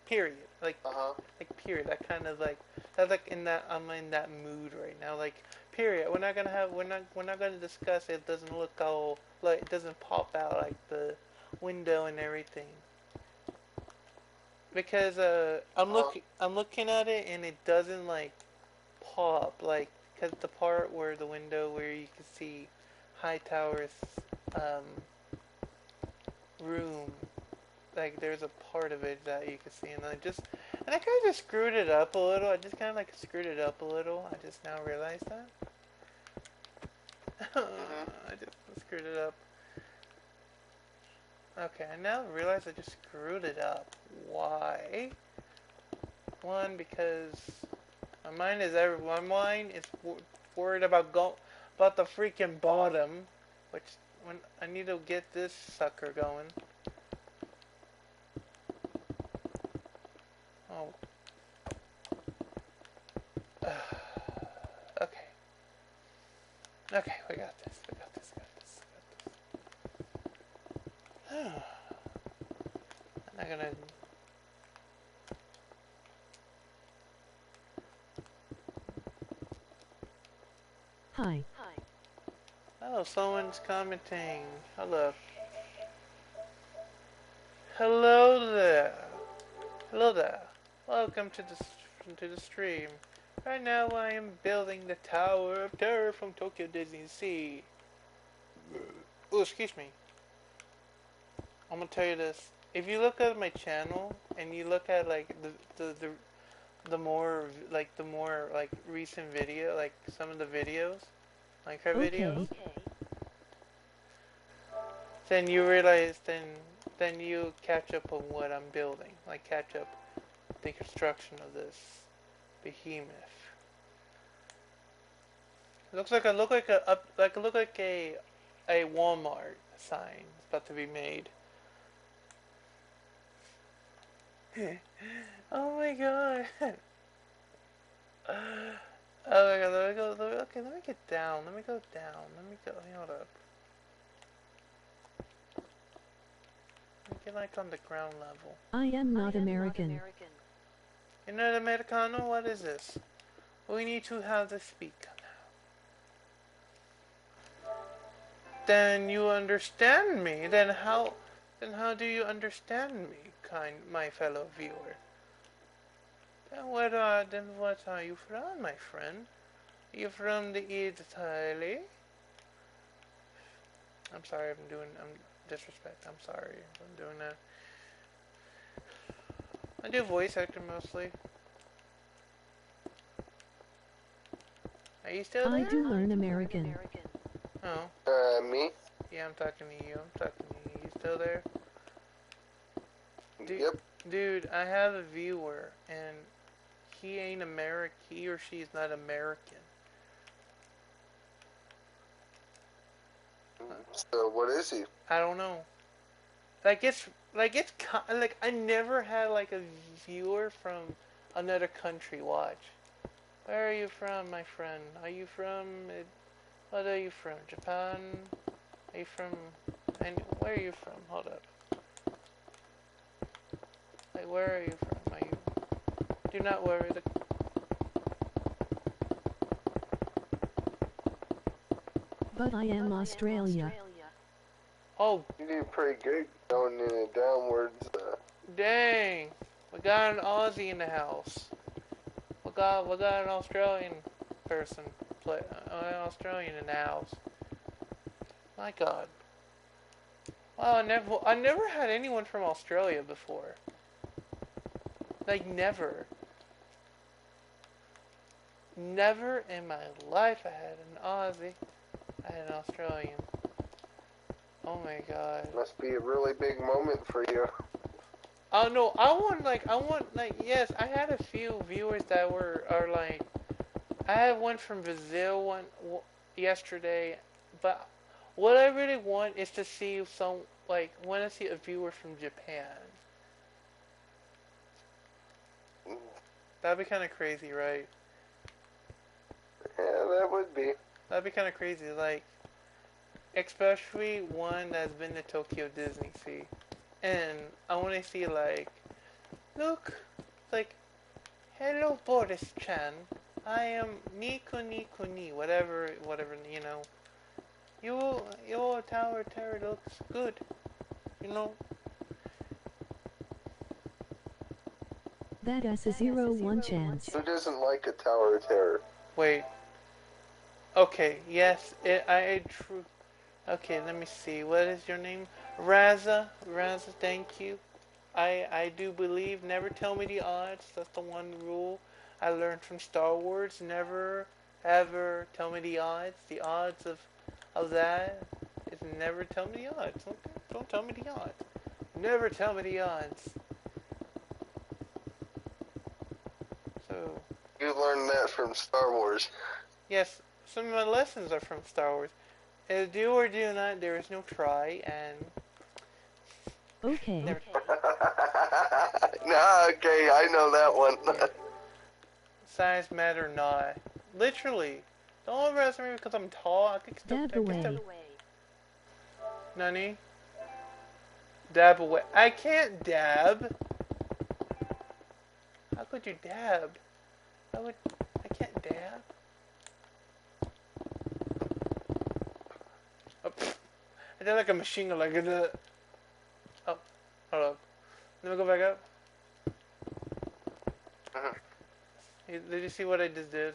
Period. Period. That kind of like that's like in that I'm in that mood right now. Like period. We're not gonna discuss it. It doesn't look all like it doesn't pop out like the window and everything. Because I'm looking at it and it doesn't like pop like because the part where the window where you can see Hightower's um, room, like there's a part of it that you can see, and I kind of just screwed it up a little. I just kind of like screwed it up a little. I just now realized that. I just screwed it up. Okay, I now realize I just screwed it up. Why? One, because my mind is worried about about the freaking bottom, which when I need to get this sucker going. Oh. Okay. Okay, we got this. We got this. Got this. Got this. I'm not gonna. Hi. Oh, someone's commenting. Hello. Hello there. Hello there. Welcome to the stream. Right now I am building the Tower of Terror from Tokyo Disney Sea. Oh, excuse me. I'm gonna tell you this. If you look at my channel and you look at like the more like recent video, like some of the videos, like her videos, Okay. then you realize then you catch up on what I'm building, like catch up the construction of this behemoth. It looks like a Walmart sign is about to be made. Oh my god. Oh my god, let me go, okay, let me get down, let me go down, hold up. Let me get like on the ground level. I am not American. You're not Americano? What is this? We need to have the speaker now. Then you understand me, then how do you understand me, my fellow viewer? Then what are you from, my friend? Are you from the Italy? I'm sorry, I'm disrespect. I'm sorry if I'm doing that. I do voice acting mostly. Are you still there? I do learn American. Oh. Me? Yeah, I'm talking to you. You still there? Yep. Dude, I have a viewer, and he ain't American. He or she is not American. So what is he? I don't know. It's I never had like a viewer from another country watch. Where are you from, my friend? Are you from? What are you from? Japan? Are you from? And where are you from? Hold up. Like, where are you from? Are you? Do not worry. But I am Australia. Oh, You do pretty good going in a downwards. dang! We got an Aussie in the house. We got an Australian person, an Australian in the house. My God. Wow, I never had anyone from Australia before. Like never. Never in my life I had an Aussie. I had an Australian. Oh my god. Must be a really big moment for you. Oh no, I want yes, I had a few viewers that are like I had one from Brazil yesterday, but what I really want is to see want to see a viewer from Japan. That'd be kind of crazy, right? Yeah, that would be. That'd be kind of crazy, like especially one that's been to Tokyo Disney Sea, and I want to see like, look, like, hello Boris-chan, I am Nico Nico Ni, whatever, you know. Your tower terror looks good, you know. That is a 0-1 chance. Who doesn't like a Tower of Terror? Wait. Okay. Yes. True. Okay. Let me see. What is your name? Raza. Raza. Thank you. I do believe. Never tell me the odds. That's the one rule I learned from Star Wars. Never ever tell me the odds. The odds of that is never tell me the odds. Okay? Don't tell me the odds. Never tell me the odds. So. You learned that from Star Wars. Yes, some of my lessons are from Star Wars. Do or do not, there is no try, and Okay. never. Nah, okay, I know that one. Size matter not. Literally. Don't underestimate me because I'm tall. I can still. Dab away. Nani? Dab away. I can't dab. How could you dab? I can't dab. Oh, I did like a machine gun, like oh, hold up. Let me go back up. Did you see what I just did?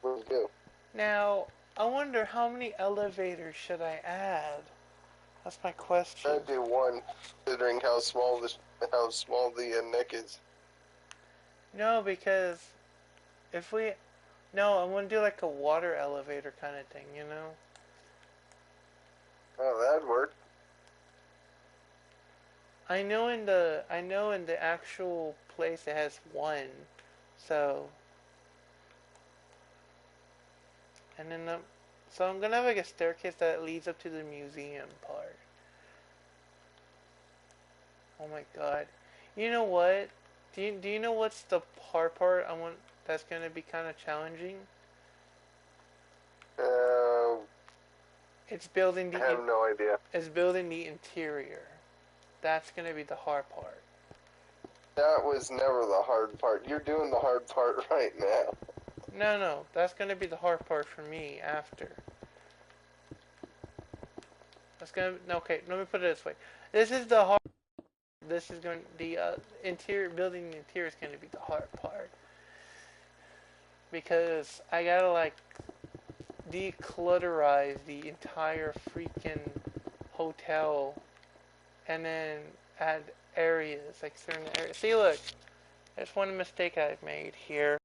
Let's go. Now, I wonder how many elevators should I add? That's my question. I'd do one, considering how small the neck is. No, because if we... No, I want to do like a water elevator kind of thing, you know? Oh, that'd work. I know in the actual place it has one. So... And then so I'm gonna have like a staircase that leads up to the museum part. Oh my god. You know what? Do you know what's the hard part I want that's gonna be kind of challenging? Uh, It's building I have no idea. It's building the interior. That's gonna be the hard part. That was never the hard part. You're doing the hard part right now. No, that's gonna be the hard part for me after. That's gonna okay. Let me put it this way. This is the hard. This is going the interior building the interior is gonna be the hard part because I gotta like declutterize the entire freaking hotel and then add areas like certain areas. See, look, there's one mistake I've made here.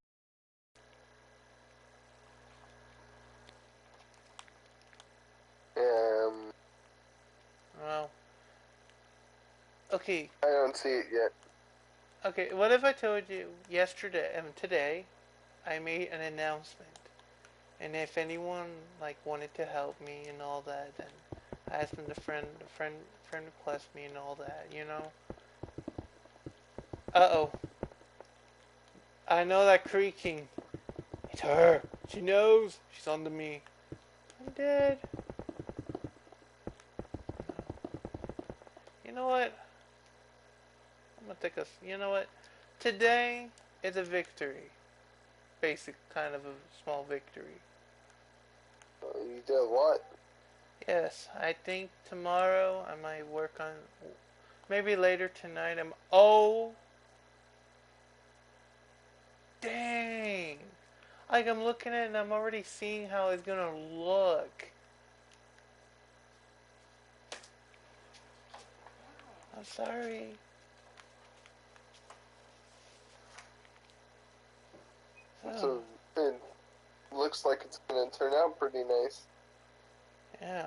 Well, okay, I don't see it yet. okay. What if I told you today, I made an announcement, and if anyone like wanted to help me and all that, then I asked them to friend request me and all that, you know. Uh-oh. I know that creaking. It's her. She knows. She's onto me. I'm dead. You know what? I'm gonna take a. You know what? Today is a victory. Basic kind of a small victory. You did what? Yes, I think tomorrow I might work on. Maybe later tonight. Oh, dang! Like I'm looking at it and I'm already seeing how it's gonna look. I'm sorry. So Oh, it looks like it's gonna turn out pretty nice. yeah.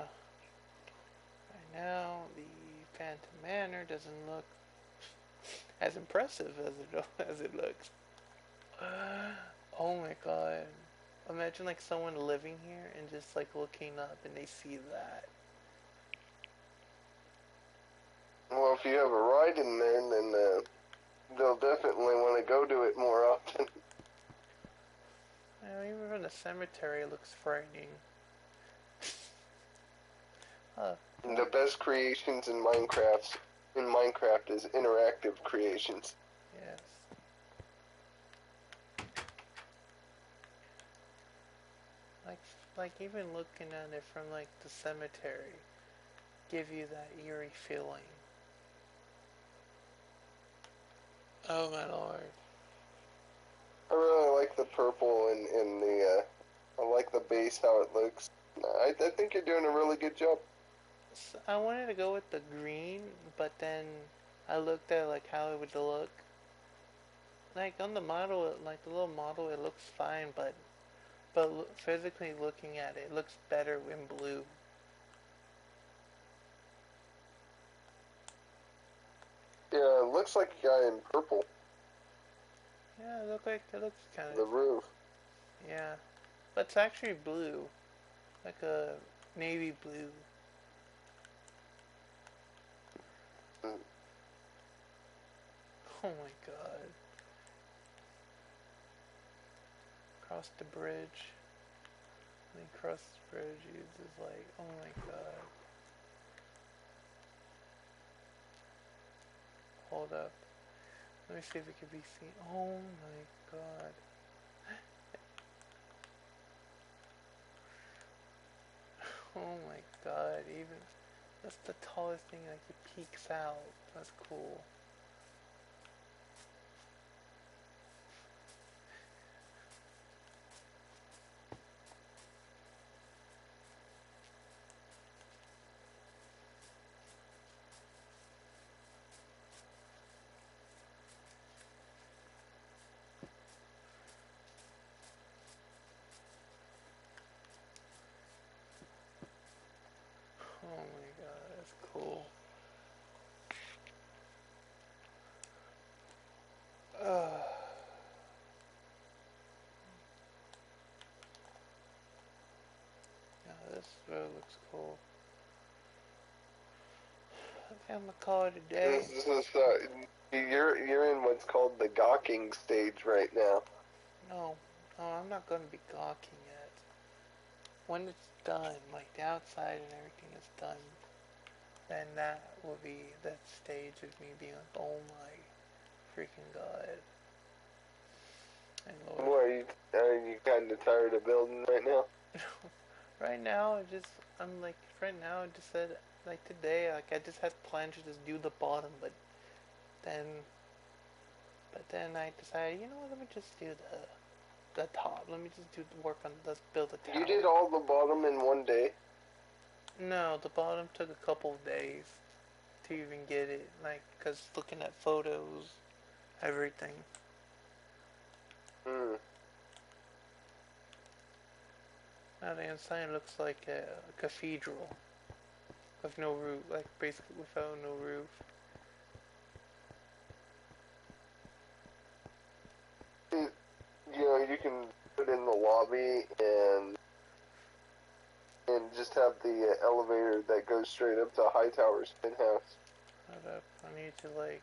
Right now, the Phantom Manor doesn't look as impressive as it looks. Oh my god. Imagine like someone living here and just like looking up and they see that. Well, if you have a ride in there, then they'll definitely want to go to it more often. Even from the cemetery it looks frightening. Huh. The best creations in Minecraft is interactive creations. Yes. Like like even looking at it from like the cemetery give you that eerie feeling. Oh my lord. I really like the purple and the I like the base how it looks. I think you're doing a really good job. So I wanted to go with the green, but then I looked at like how it would look. Like on the model, like the little model, it looks fine, but physically looking at it, it looks better in blue. Yeah, it looks like a guy in purple. Yeah, it looks kind The of roof. yeah, but it's actually blue, like a navy blue. Mm. Oh my god! Cross the bridge. When he crosses the bridge, he's just like, oh my god. Hold up. Let me see if it can be seen. Oh my god. Oh my god. Even that's the tallest thing, like it peeks out. That's cool. Oh my god, that's cool. Uh, yeah, this road looks cool. I think I'm gonna call it a day. This is you're in what's called the gawking stage right now. No, no, I'm not gonna be gawking yet. When it's done, like the outside and everything is done, then that will be that stage of me being like, oh my freaking god. And Lord. What are you kind of tired of building right now? Right now, I'm like, right now, I just said, like today, like I just had planned to just do the bottom, then, but then I decided, you know what, let me just do the top. Let me just work on, let's build a tower. You did all the bottom in one day. No, the bottom took a couple of days to even get it, like, cause looking at photos, everything. Hmm. Now the inside looks like a cathedral with no roof, like basically without no roof. You know, you can put in the lobby and just have the elevator that goes straight up to Hightower's penthouse. Hold up, I need to like,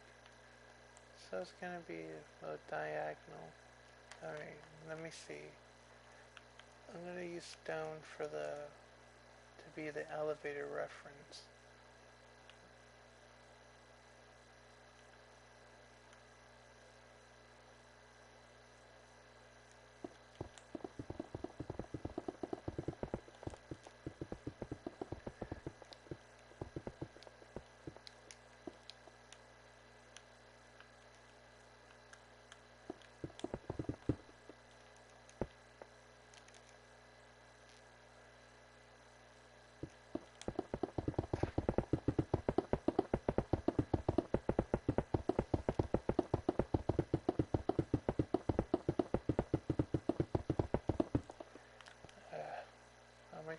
so it's gonna be a diagonal. Alright, let me see. I'm gonna use stone to be the elevator reference.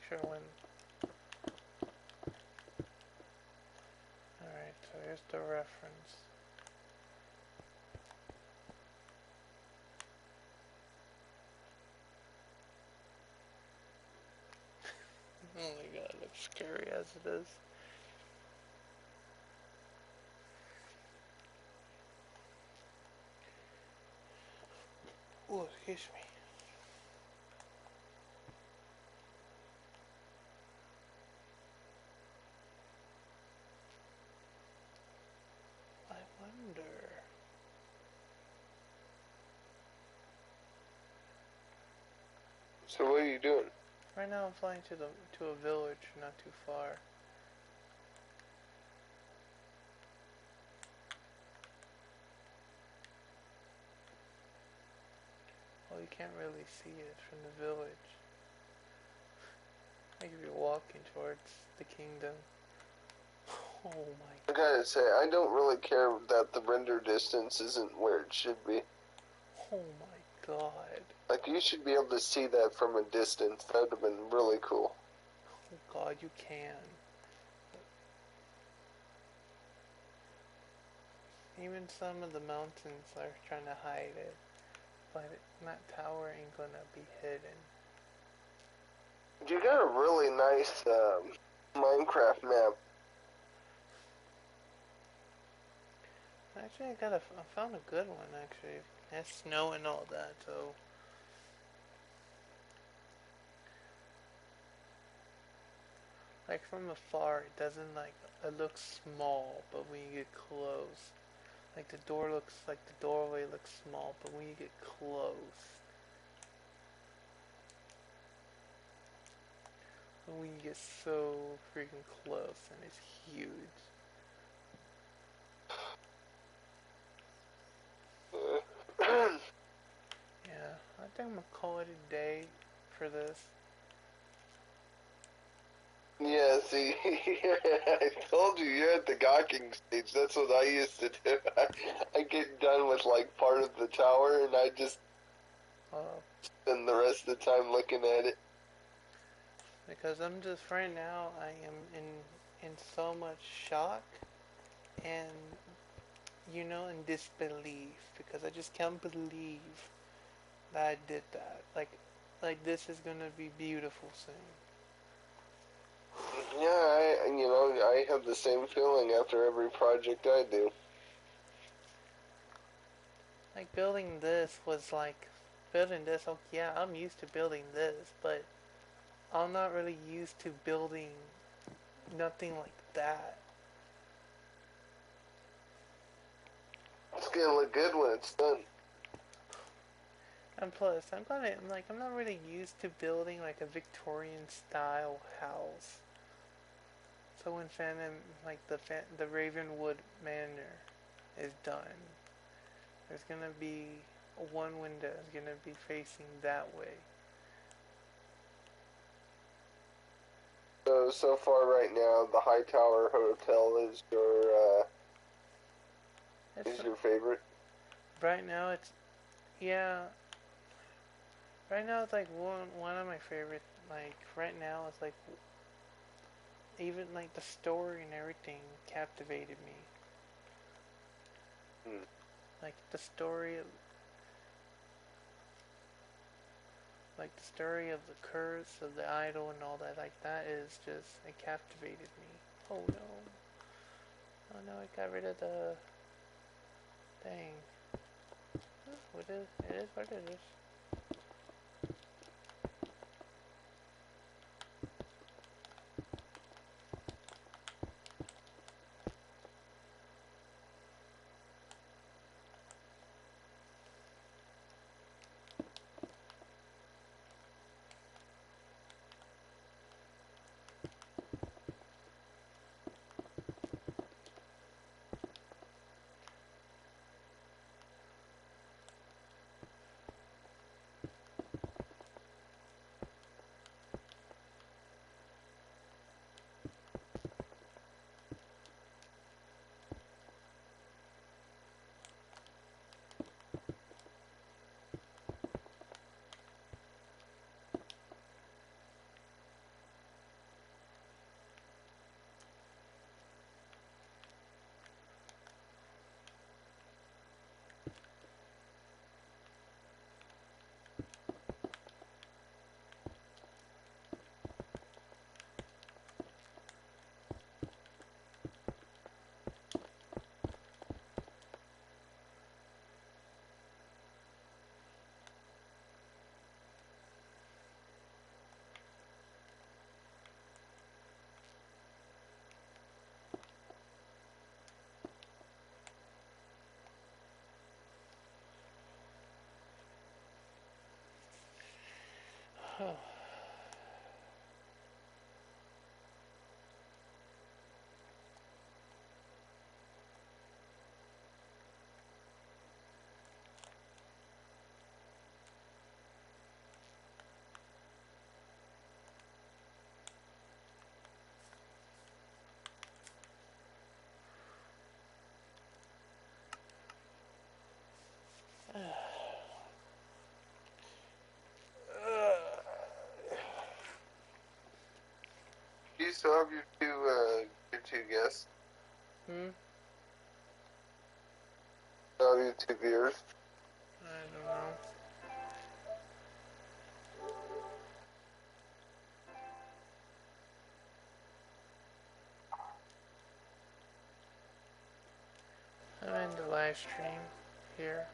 sure when. Alright, so here's the reference. Oh my god, it looks scary as it is. Oh, excuse me. I wonder. So what are you doing? Right now I'm flying to a village not too far. Well, you can't really see it from the village. Like if you're walking towards the kingdom. Oh my. I gotta say, I don't really care that the render distance isn't where it should be. Oh my god. Like, you should be able to see that from a distance. That would have been really cool. Oh god, you can. Even some of the mountains are trying to hide it. But that tower ain't gonna be hidden. You got a really nice Minecraft map. Actually, I found a good one, actually. It has snow and all that, so... Like, from afar, it doesn't, like, it looks small, but when you get close... Like, the doorway looks small, but when you get close... When you get so freaking close, and it's huge. Yeah, I think I'm gonna call it a day for this. Yeah, see, I told you, you're at the gawking stage. That's what I used to do. I get done with, like, part of the tower, and I just spend the rest of the time looking at it. Because I'm just, right now, I am in so much shock and, you know, in disbelief. Because I just can't believe that I did that. Like this is gonna be beautiful soon. Yeah, I have the same feeling after every project I do. Like building this was like, building this, oh yeah, I'm used to building this, but I'm not really used to building nothing like that. It's gonna look good when it's done. And plus, I'm not really used to building like a Victorian style house. So when the Ravenwood Manor is done, there's gonna be one window is gonna be facing that way. So far right now, the Hightower Hotel is your favorite? Right now it's, yeah. Right now it's like one of my favorite. Like right now it's like, even like the story and everything captivated me. Like the story of the curse of the idol and all that, like that is just, it captivated me. Oh no. Oh no, I got rid of the thing. It is what it is. Do you still have your two guests? Hmm? Still have your two viewers? I don't know. I'm in the live stream here.